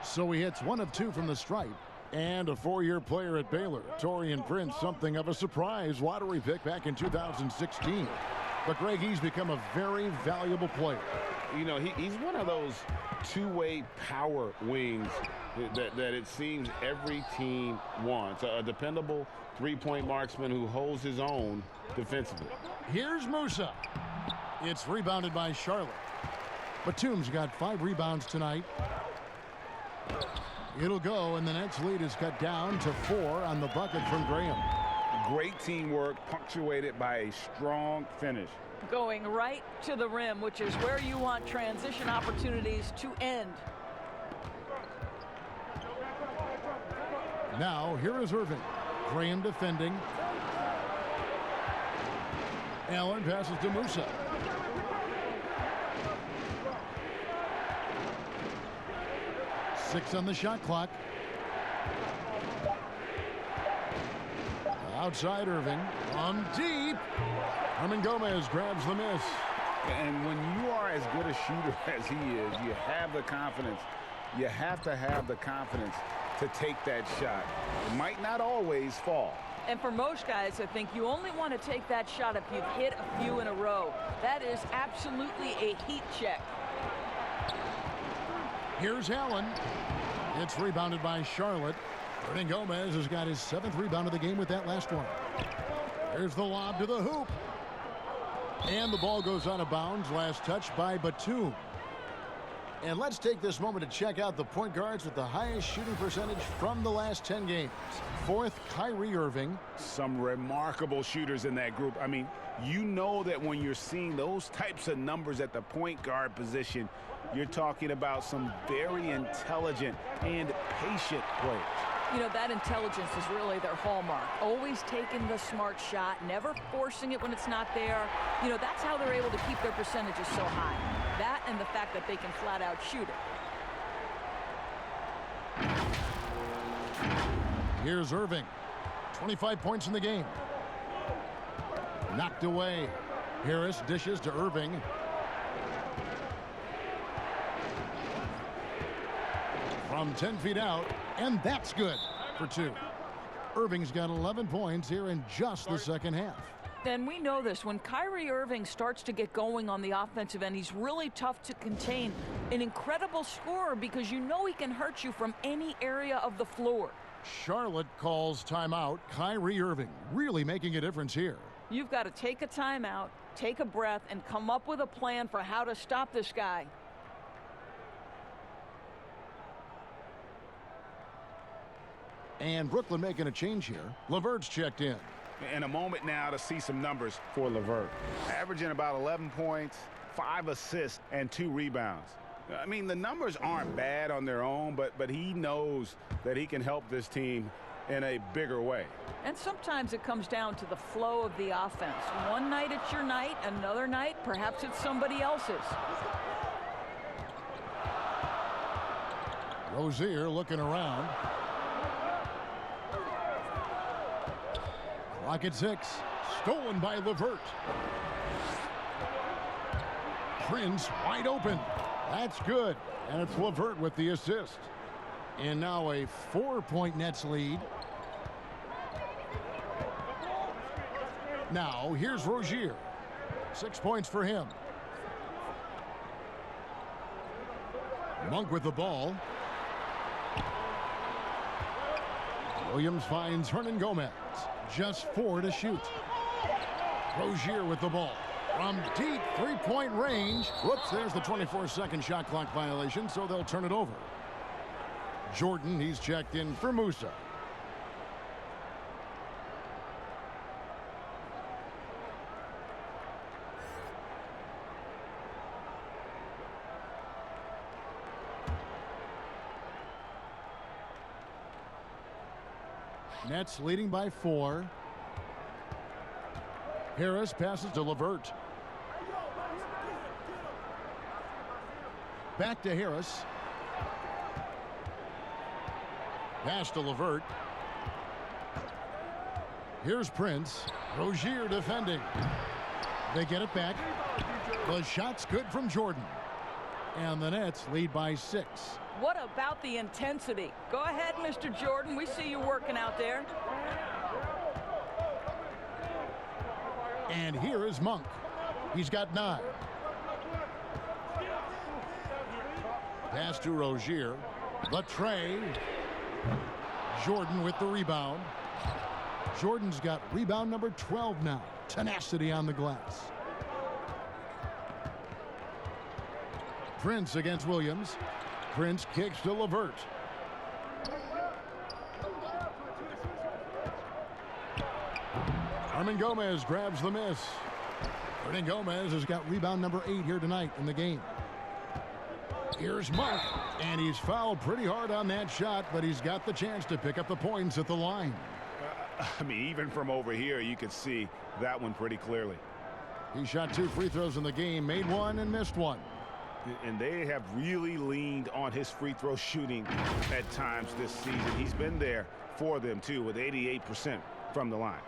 So he hits 1 of 2 from the stripe. And a 4-year player at Baylor, Taurean Prince, something of a surprise lottery pick back in 2016. But Greg, he's become a very valuable player. You know, he's one of those two-way power wings that it seems every team wants. A dependable three-point marksman who holds his own defensively. Here's Musa. It's rebounded by Charlotte. Batum's got 5 rebounds tonight. It'll go, and the Nets lead is cut down to 4 on the bucket from Graham. Great teamwork punctuated by a strong finish. Going right to the rim, which is where you want transition opportunities to end. Now, here is Irving. Graham defending. Allen passes to Musa. Six on the shot clock. Outside Irving. On deep. Gomez grabs the miss. And when you are as good a shooter as he is, you have the confidence. You have to have the confidence to take that shot. It might not always fall. And for most guys, I think you only want to take that shot if you've hit a few in a row. That is absolutely a heat check. Here's Allen. It's rebounded by Charlotte. Gomez has got his 7th rebound of the game with that last one. There's the lob to the hoop. And the ball goes out of bounds. Last touch by Batum. And let's take this moment to check out the point guards with the highest shooting percentage from the last 10 games. 4th, Kyrie Irving. Some remarkable shooters in that group. I mean, you know that when you're seeing those types of numbers at the point guard position, you're talking about some very intelligent and patient players. You know, that intelligence is really their hallmark. Always taking the smart shot, never forcing it when it's not there. You know, that's how they're able to keep their percentages so high. That and the fact that they can flat out shoot it. Here's Irving. 25 points in the game. Knocked away. Harris dishes to Irving. From 10 feet out, and that's good for 2. Irving's got 11 points here in just the second half. And we know this. When Kyrie Irving starts to get going on the offensive end, he's really tough to contain. An incredible scorer because you know he can hurt you from any area of the floor. Charlotte calls timeout. Kyrie Irving really making a difference here. You've got to take a timeout, take a breath, and come up with a plan for how to stop this guy. And Brooklyn making a change here. LeVert's checked in. In a moment now to see some numbers for LeVert. Averaging about 11 points, 5 assists, and 2 rebounds. I mean, the numbers aren't bad on their own, but he knows that he can help this team in a bigger way. And sometimes it comes down to the flow of the offense. One night it's your night, another night perhaps it's somebody else's. Rozier looking around. Clock at 6. Stolen by LeVert. Prince wide open. That's good. And it's LeVert with the assist. And now a 4-point Nets lead. Now here's Rozier. 6 points for him. Monk with the ball. Williams finds Gomez. Just 4 to shoot. Rozier with the ball. From deep 3-point range. Whoops, there's the 24-second shot clock violation, so they'll turn it over. Jordan, he's checked in for Musa. Nets leading by 4. Harris passes to LeVert. Back to Harris. Pass to LeVert. Here's Prince. Rozier defending. They get it back. The shot's good from Jordan. And the Nets lead by 6. What about the intensity? Go ahead, Mr. Jordan. We see you working out there. And here is Monk. He's got 9. Pass to Rozier. The tray. Jordan with the rebound. Jordan's got rebound number 12 now. Tenacity on the glass. Prince against Williams. Prince kicks to LeVert. Gomez grabs the miss. Gomez has got rebound number 8 here tonight in the game. Here's Monk, and he's fouled pretty hard on that shot, but he's got the chance to pick up the points at the line. I mean, even from over here, you could see that one pretty clearly. He shot 2 free throws in the game, made 1 and missed 1. And they have really leaned on his free throw shooting at times this season. He's been there for them, too, with 88% from the line.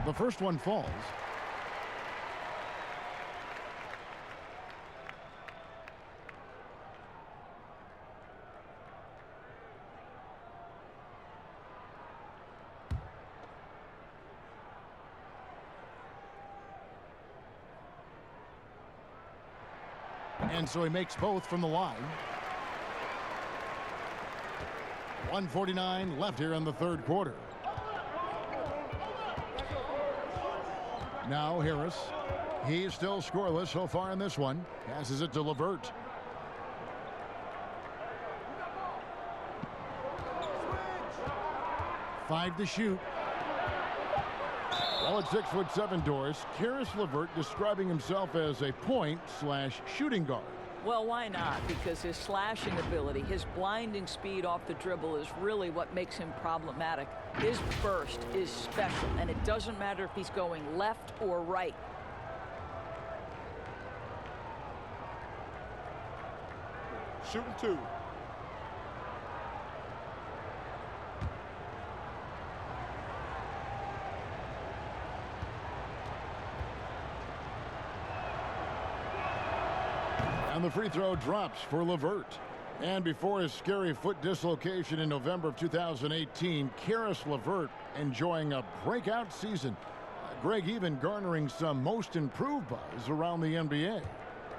The first one falls. And so he makes both from the line. 1:49 left here in the third quarter. Now Harris. He's still scoreless so far in this one. Passes it to LeVert. Five to shoot. Well, at 6'7" Doris, Caris LeVert describing himself as a point/shooting guard. Well, why not? Because his slashing ability, his blinding speed off the dribble is really what makes him problematic. His burst is special, and it doesn't matter if he's going left or right. Shooting 2. And the free throw drops for LeVert. And before his scary foot dislocation in November of 2018, Caris LeVert enjoying a breakout season. Greg even garnering some most improved buzz around the NBA.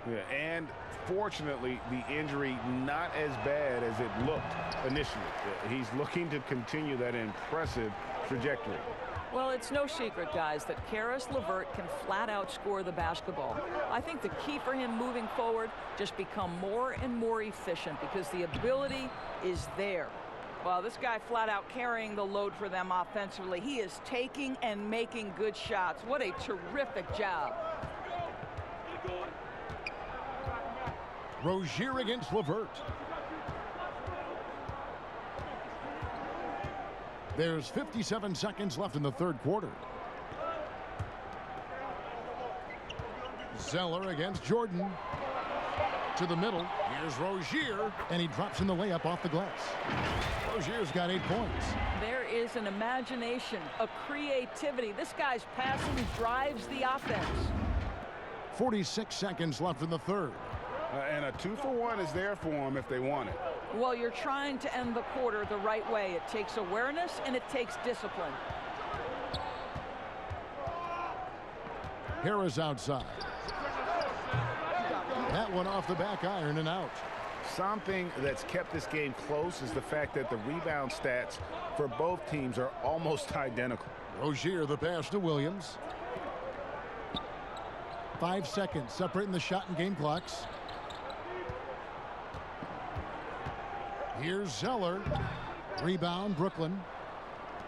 Yeah, and fortunately, the injury not as bad as it looked initially. He's looking to continue that impressive trajectory. Well, it's no secret, guys, that Caris LeVert can flat out score the basketball. I think the key for him moving forward, just become more and more efficient because the ability is there. Well, this guy flat out carrying the load for them offensively. He is taking and making good shots. What a terrific job. Rozier against LeVert. There's 57 seconds left in the third quarter. Zeller against Jordan. To the middle. Here's Rozier. And he drops in the layup off the glass. Rozier's got 8 points. There is an imagination, a creativity. This guy's passing drives the offense. 46 seconds left in the third. And a 2-for-1 is there for him if they want it. Well, you're trying to end the quarter the right way. It takes awareness and it takes discipline. Harris outside. That one off the back iron and out. Something that's kept this game close is the fact that the rebound stats for both teams are almost identical. Rozier the pass to Williams. 5 seconds separating the shot and game clocks. Here's Zeller. Rebound, Brooklyn.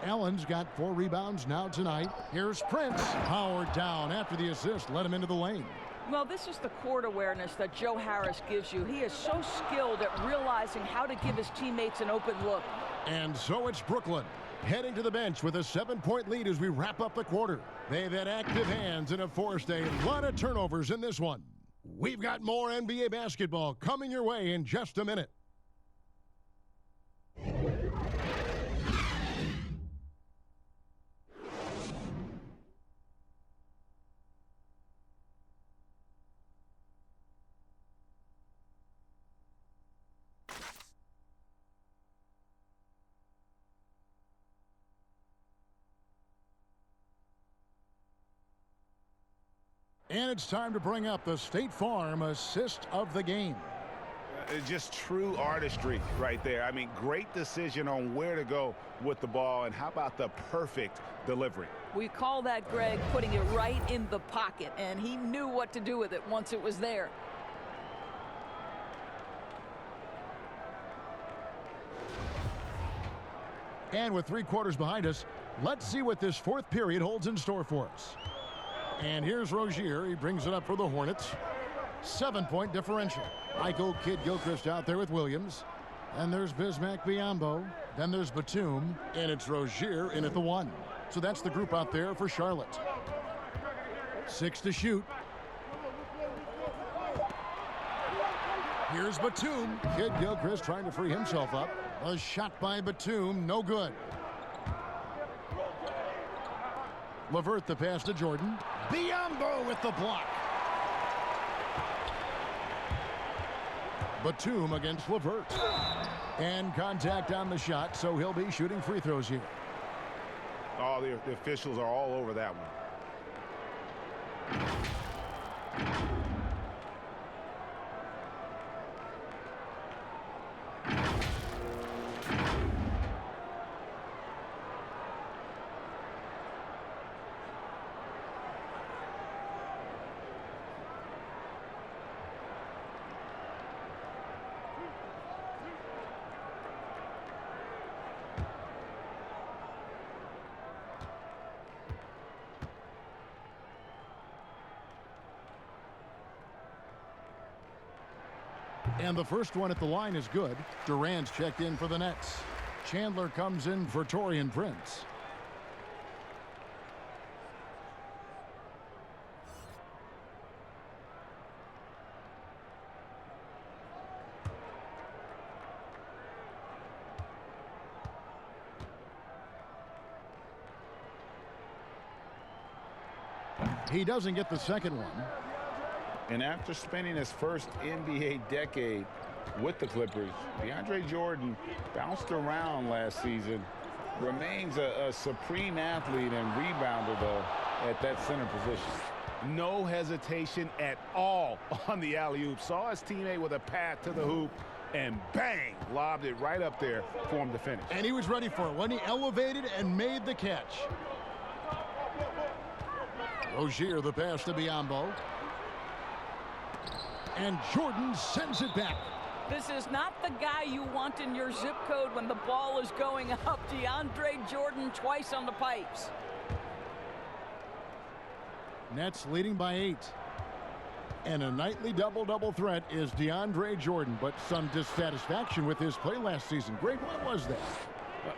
Allen's got 4 rebounds now tonight. Here's Prince. Powered down after the assist. Let him into the lane. Well, this is the court awareness that Joe Harris gives you. He is so skilled at realizing how to give his teammates an open look. And so it's Brooklyn heading to the bench with a 7-point lead as we wrap up the quarter. They've had active hands and have forced a lot of turnovers in this one. We've got more NBA basketball coming your way in just a minute. And it's time to bring up the State Farm assist of the game. Just true artistry right there. I mean, great decision on where to go with the ball, and how about the perfect delivery? We call that, Greg, putting it right in the pocket, and he knew what to do with it once it was there. And with 3 quarters behind us, let's see what this fourth period holds in store for us. And here's Rozier. He brings it up for the Hornets. 7-point differential. Michael Kidd-Gilchrist out there with Williams. And there's Bismack Biyombo. Then there's Batum. And it's Rozier in at the 1. So that's the group out there for Charlotte. 6 to shoot. Here's Batum. Kidd-Gilchrist trying to free himself up. A shot by Batum, no good. LeVert the pass to Jordan. Biyombo with the block. Batum against LeVert. And contact on the shot, so he'll be shooting free throws here. Oh, the officials are all over that one. And the first one at the line is good. Durant's checked in for the Nets. Chandler comes in for Taurean Prince. He doesn't get the second one. And after spending his first NBA decade with the Clippers, DeAndre Jordan bounced around last season, remains a supreme athlete and rebounder, though, at that center position. No hesitation at all on the alley-oop. Saw his teammate with a path to the hoop, and bang, lobbed it right up there for him to finish. And he was ready for it when he elevated and made the catch. Rozier the pass to Biyombo. And Jordan sends it back. This is not the guy you want in your zip code when the ball is going up. DeAndre Jordan twice on the pipes. Nets leading by 8. And a nightly double-double threat is DeAndre Jordan, but some dissatisfaction with his play last season. Greg, what was that?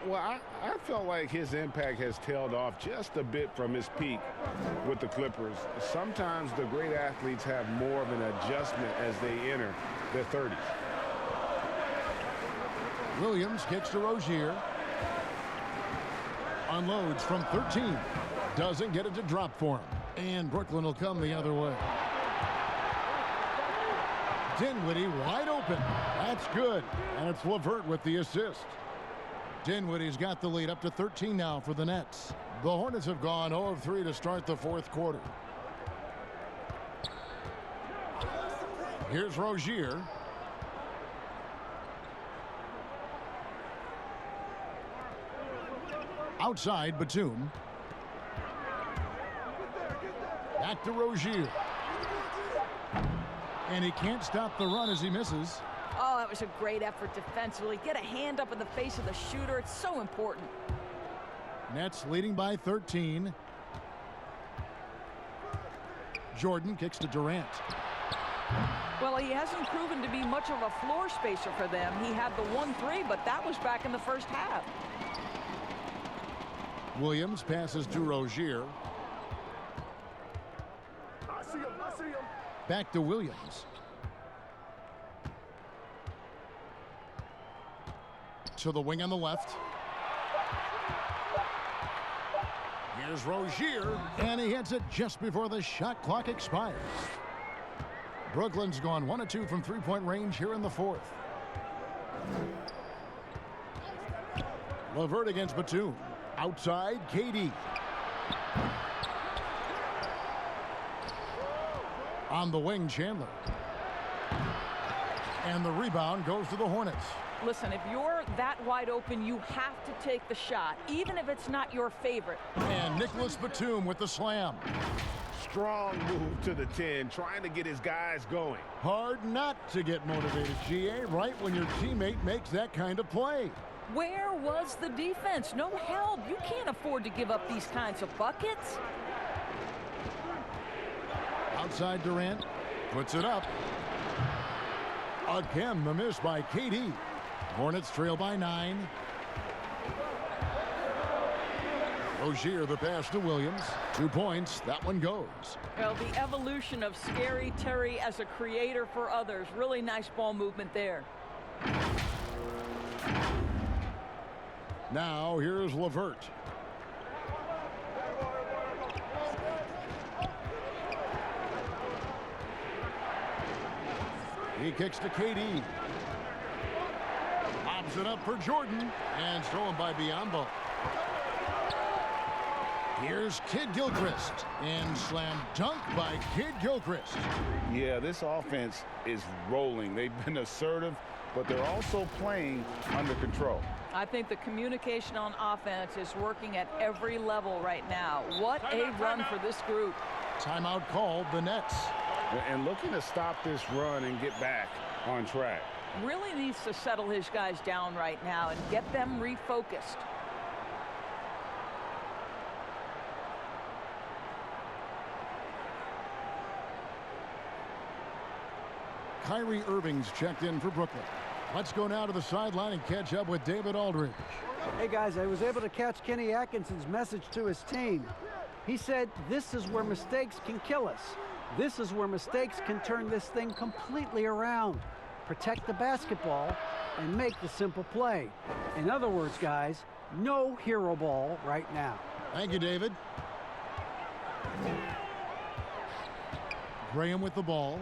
Well, I felt like his impact has tailed off just a bit from his peak with the Clippers. Sometimes the great athletes have more of an adjustment as they enter their 30s. Williams kicks to Rozier. Unloads from 13. Doesn't get it to drop for him. And Brooklyn will come the other way. Dinwiddie wide open. That's good. And it's LeVert with the assist. Dinwiddie's got the lead up to 13 now for the Nets. The Hornets have gone 0 of 3 to start the fourth quarter. Here's Rozier. Outside, Batum. Back to Rozier. And he can't stop the run as he misses. Oh, that was a great effort defensively. Get a hand up in the face of the shooter. It's so important. Nets leading by 13. Jordan kicks to Durant. Well, he hasn't proven to be much of a floor spacer for them. He had the 1-3, but that was back in the first half. Williams passes to Rozier. I see him. Back to Williams. To the wing on the left. Here's Rozier, and he hits it just before the shot clock expires. Brooklyn's gone 1 of 2 from three-point range here in the fourth. LeVert against Batum. Outside, KD. On the wing, Chandler. And the rebound goes to the Hornets. Listen, if you're that wide open, you have to take the shot, even if it's not your favorite. And Nicholas Batum with the slam. Strong move to the 10, trying to get his guys going. Hard not to get motivated, GA, right when your teammate makes that kind of play. Where was the defense? No help. You can't afford to give up these kinds of buckets. Outside Durant. Puts it up. Again, the miss by KD. Hornets trail by 9. Rozier the pass to Williams. 2 points. That one goes. Well, the evolution of Scary Terry as a creator for others. Really nice ball movement there. Now here's LeVert. He kicks to KD. Lobs it up for Jordan. And stolen by Biyombo. Here's Kid Gilchrist. And slam dunk by Kid Gilchrist. Yeah, this offense is rolling. They've been assertive, but they're also playing under control. I think the communication on offense is working at every level right now. What a run for this group. Timeout called, the Nets. And looking to stop this run and get back on track. Really needs to settle his guys down right now and get them refocused. Kyrie Irving's checked in for Brooklyn. Let's go now to the sideline and catch up with David Aldridge. Hey guys, I was able to catch Kenny Atkinson's message to his team. He said, this is where mistakes can kill us. This is where mistakes can turn this thing completely around. Protect the basketball and make the simple play. In other words, guys, no hero ball right now. Thank you, David. Graham with the ball.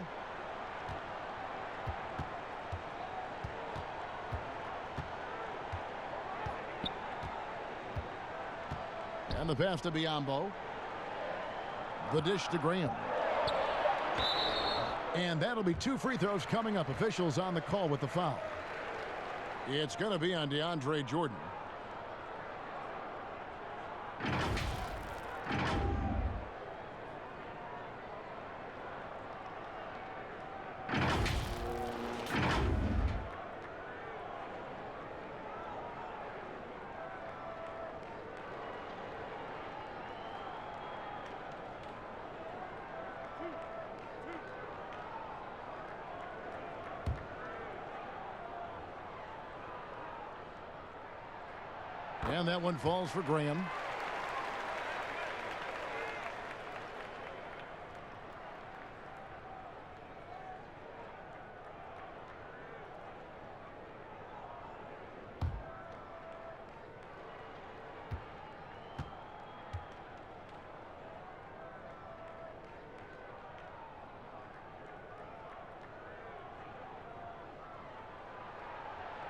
And the pass to Biyombo. The dish to Graham. And that'll be 2 free throws coming up. Officials on the call with the foul. It's going to be on DeAndre Jordan. And that one falls for Graham.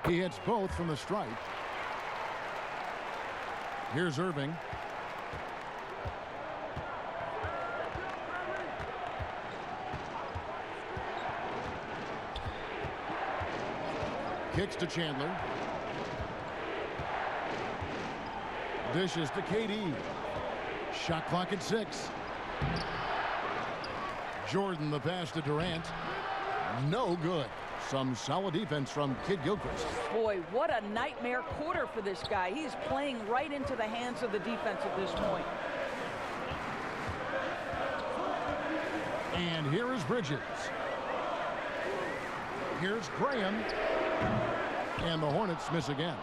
He hits both from the stripe. Here's Irving. Kicks to Chandler. Dishes to KD. Shot clock at 6. Jordan the pass to Durant. No good. Some solid defense from Kid Gilchrist. Boy, what a nightmare quarter for this guy. He's playing right into the hands of the defense at this point. And here is Bridges. Here's Graham. And the Hornets miss again.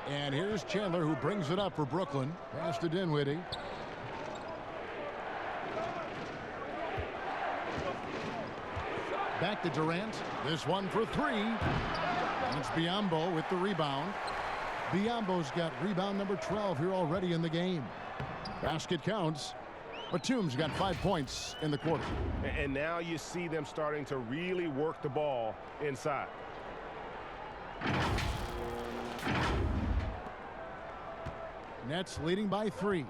And here's Chandler, who brings it up for Brooklyn. Pass to Dinwiddie. Back to Durant. This one for 3. And it's Biyombo with the rebound. Biyombo's got rebound number 12 here already in the game. Basket counts. Batum's got 5 points in the quarter. And now you see them starting to really work the ball inside. Nets leading by 3.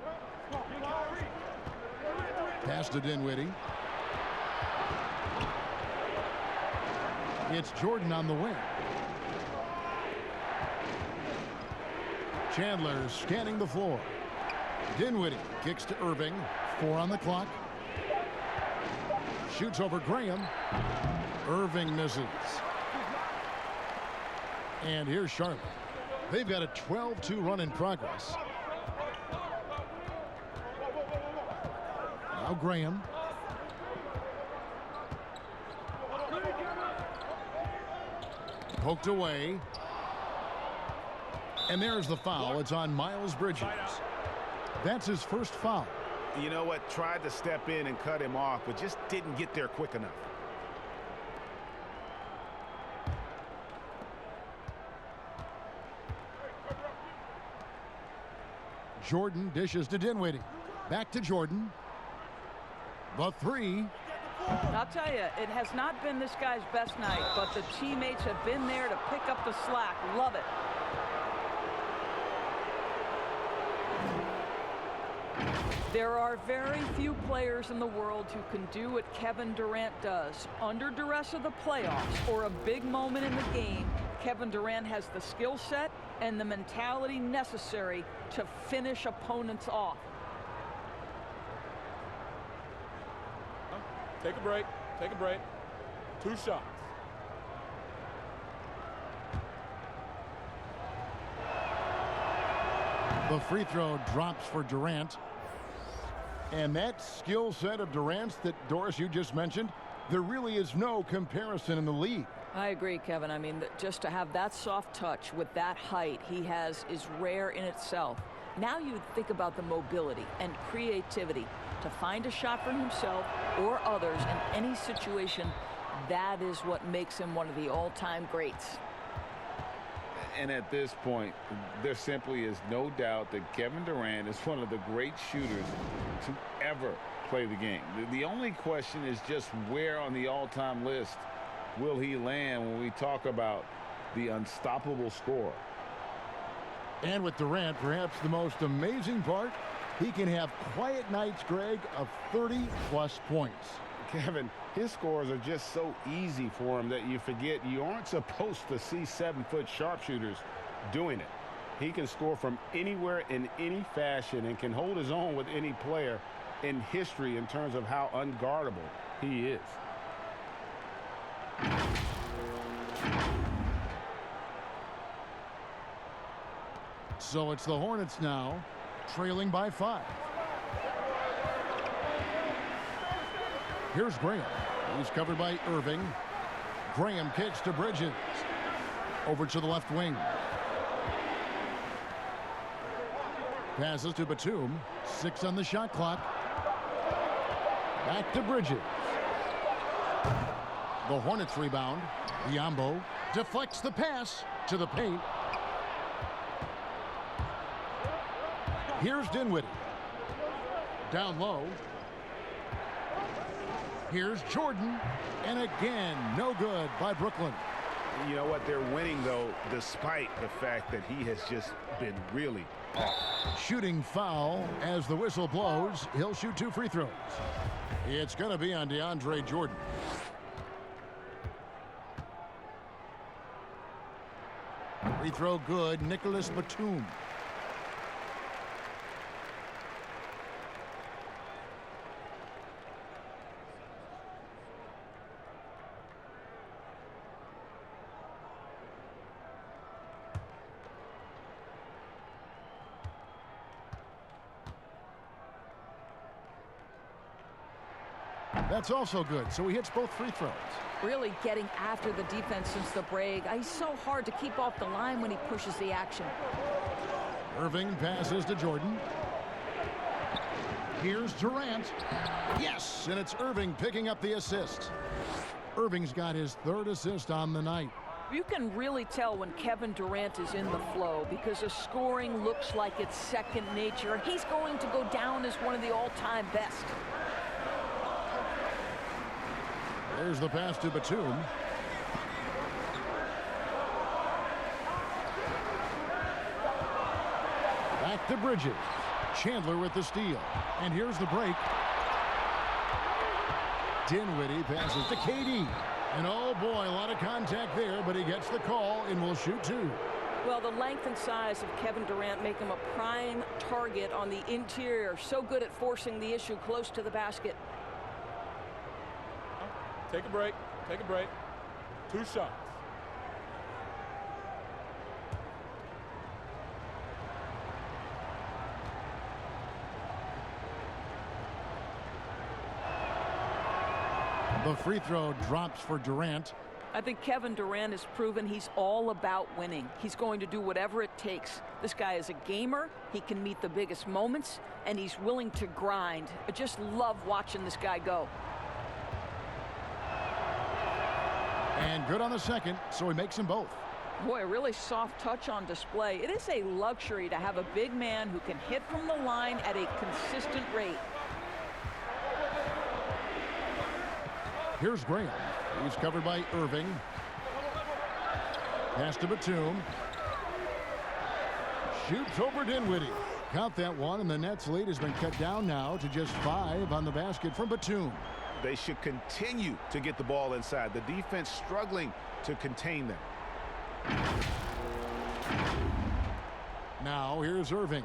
Pass to Dinwiddie. It's Jordan on the wing. Chandler scanning the floor. Dinwiddie kicks to Irving. 4 on the clock. Shoots over Graham. Irving misses. And here's Charlotte. They've got a 12-2 run in progress. Now Graham. Poked away. And there's the foul. It's on Miles Bridges. That's his first foul. You know what? Tried to step in and cut him off, but just didn't get there quick enough. Jordan dishes to Dinwiddie. Back to Jordan. The three. I'll tell you, it has not been this guy's best night, but the teammates have been there to pick up the slack. Love it. There are very few players in the world who can do what Kevin Durant does. Under duress of the playoffs or a big moment in the game, Kevin Durant has the skill set and the mentality necessary to finish opponents off. Take a break. Take a break. 2 shots. The free throw drops for Durant. And that skill set of Durant's that, Doris, you just mentioned, there really is no comparison in the league. I agree, Kevin. I mean, just to have that soft touch with that height he has is rare in itself. Now you think about the mobility and creativity to find a shot for himself or others in any situation. That is what makes him one of the all-time greats. And at this point, there simply is no doubt that Kevin Durant is one of the great shooters to ever play the game. The only question is just where on the all-time list will he land when we talk about the unstoppable scorer. And with Durant, perhaps the most amazing part, he can have quiet nights, Greg, of 30-plus points. Kevin, his scores are just so easy for him that you forget you aren't supposed to see 7-foot sharpshooters doing it. He can score from anywhere in any fashion and can hold his own with any player in history in terms of how unguardable he is. So it's the Hornets now, trailing by 5. Here's Graham. He's covered by Irving. Graham kicks to Bridges. Over to the left wing. Passes to Batum. 6 on the shot clock. Back to Bridges. The Hornets rebound. Biombo deflects the pass to the paint. Here's Dinwiddie. Down low. Here's Jordan. And again, no good by Brooklyn. You know what? They're winning, though, despite the fact that he has just been really off. Shooting foul as the whistle blows. He'll shoot 2 free throws. It's going to be on DeAndre Jordan. Free throw good. Nicholas Batum. That's also good. So he hits both free throws. Really getting after the defense since the break. He's so hard to keep off the line when he pushes the action. Irving passes to Jordan. Here's Durant. Yes, and it's Irving picking up the assist. Irving's got his 3rd assist on the night. You can really tell when Kevin Durant is in the flow because his scoring looks like it's second nature. He's going to go down as one of the all-time best. There's the pass to Batum. Back to Bridges. Chandler with the steal. And here's the break. Dinwiddie passes to KD. And oh boy, a lot of contact there, but he gets the call and will shoot 2. Well, the length and size of Kevin Durant make him a prime target on the interior. So good at forcing the issue close to the basket. Take a break. Take a break. 2 shots. The free throw drops for Durant. I think Kevin Durant has proven he's all about winning. He's going to do whatever it takes. This guy is a gamer. He can meet the biggest moments, and he's willing to grind. I just love watching this guy go. And good on the second, so he makes them both. Boy, a really soft touch on display. It is a luxury to have a big man who can hit from the line at a consistent rate. Here's Graham. He's covered by Irving. Pass to Batum. Shoots over Dinwiddie. Count that one, and the Nets' lead has been cut down now to just 5 on the basket from Batum. They should continue to get the ball inside. The defense struggling to contain them. Now here's Irving.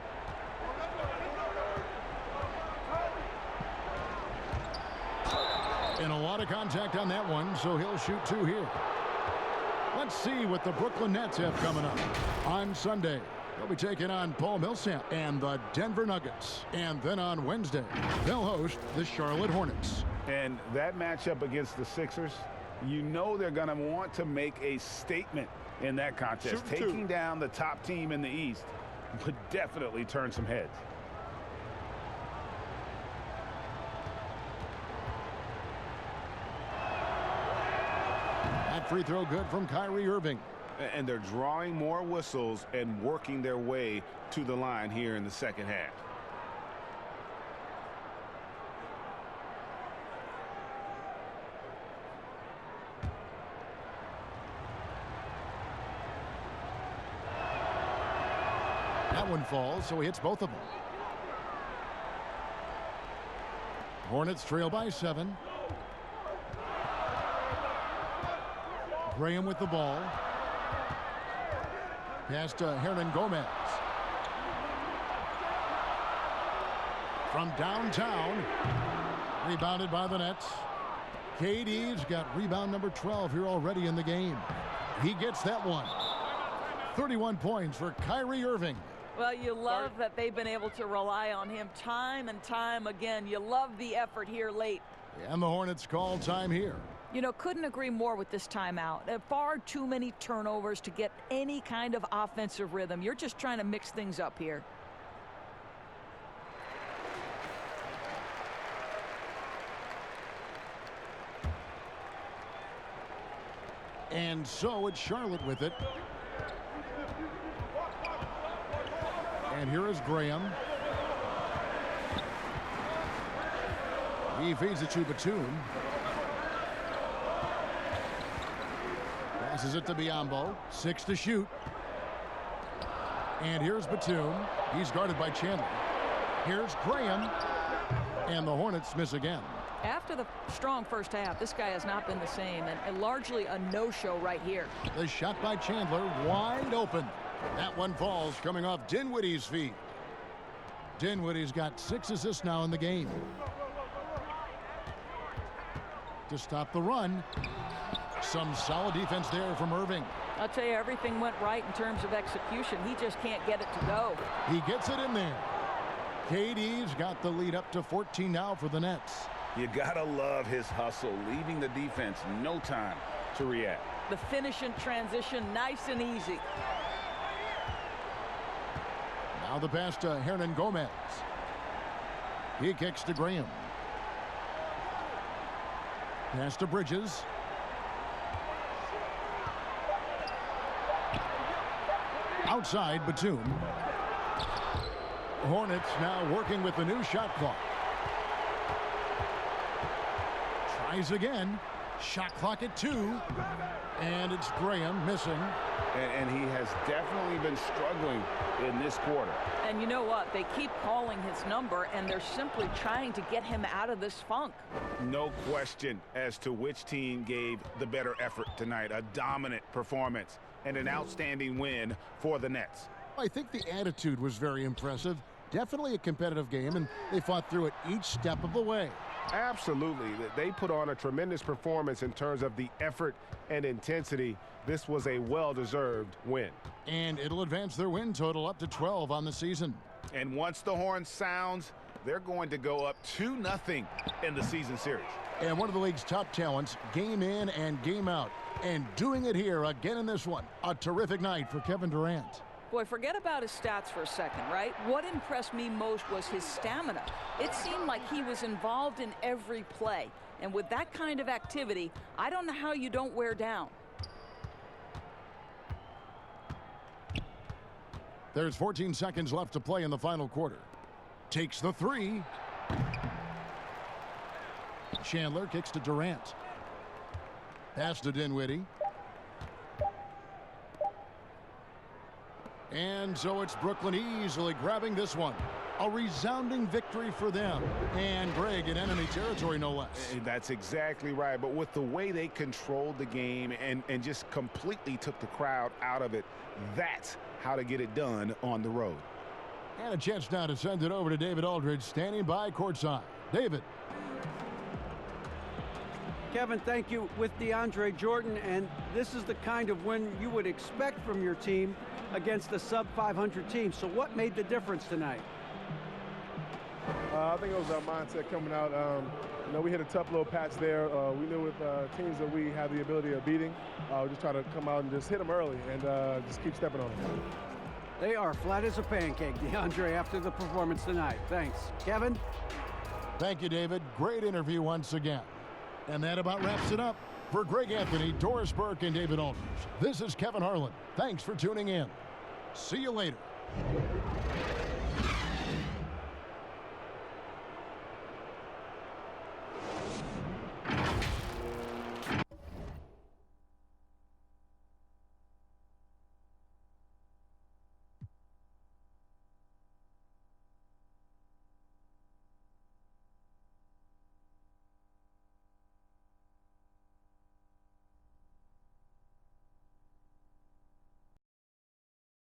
And a lot of contact on that one, so he'll shoot 2 here. Let's see what the Brooklyn Nets have coming up. On Sunday, they'll be taking on Paul Millsap and the Denver Nuggets. And then on Wednesday, they'll host the Charlotte Hornets. And that matchup against the Sixers, you know they're going to want to make a statement in that contest. Taking down the top team in the East would definitely turn some heads. That free throw good from Kyrie Irving. And they're drawing more whistles and working their way to the line here in the second half. That one falls, so he hits both of them. Hornets trail by 7. Graham with the ball. Pass to Hernan Gomez. From downtown. Rebounded by the Nets. KD's got rebound number 12 here already in the game. He gets that one. 31 points for Kyrie Irving. Well, you love that they've been able to rely on him time and time again. You love the effort here late. And the Hornets call time here. You know, couldn't agree more with this timeout. Far too many turnovers to get any kind of offensive rhythm. You're just trying to mix things up here. And so it's Charlotte with it. And here is Graham. He feeds it to Batum. Passes it to Biyombo. 6 to shoot. And here's Batum. He's guarded by Chandler. Here's Graham. And the Hornets miss again. After the strong first half, this guy has not been the same, and largely a no-show right here. The shot by Chandler wide open. That one falls coming off Dinwiddie's feet. Dinwiddie's got 6 assists now in the game. To stop the run. Some solid defense there from Irving. I'll tell you, everything went right in terms of execution. He just can't get it to go. He gets it in there. KD's got the lead up to 14 now for the Nets. You gotta love his hustle, leaving the defense no time to react. The finish in transition, nice and easy. Now the pass to Hernan Gomez. He kicks to Graham. Pass to Bridges. Outside, Batum. Hornets now working with the new shot clock. Tries again. Shot clock at 2. And it's Graham missing. And he has definitely been struggling in this quarter. And you know what? They keep calling his number, and they're simply trying to get him out of this funk. No question as to which team gave the better effort tonight. A dominant performance and an outstanding win for the Nets. I think the attitude was very impressive. Definitely a competitive game, and they fought through it each step of the way. Absolutely. They put on a tremendous performance in terms of the effort and intensity. This was a well-deserved win. And it'll advance their win total up to 12 on the season. And once the horn sounds, they're going to go up 2-0 in the season series. And one of the league's top talents, game in and game out. And doing it here again in this one. A terrific night for Kevin Durant. Boy, forget about his stats for a second, right? What impressed me most was his stamina. It seemed like he was involved in every play. And with that kind of activity, I don't know how you don't wear down. There's 14 seconds left to play in the final quarter. Takes the three. Chandler kicks to Durant. Pass to Dinwiddie. And so it's Brooklyn easily grabbing this one. A resounding victory for them. And Greg in enemy territory, no less. That's exactly right. But with the way they controlled the game and just completely took the crowd out of it, that's how to get it done on the road. And a chance now to send it over to David Aldridge, standing by courtside. David. Kevin, thank you. With DeAndre Jordan, and this is the kind of win you would expect from your team against a sub-500 team. So what made the difference tonight? I think it was our mindset coming out. We hit a tough little patch there. We knew with teams that we have the ability of beating, just try to come out and just hit them early and just keep stepping on them. They are flat as a pancake, DeAndre, after the performance tonight. Thanks. Kevin? Thank you, David. Great interview once again. And that about wraps it up. For Greg Anthony, Doris Burke, and David Aldridge, this is Kevin Harlan. Thanks for tuning in. See you later.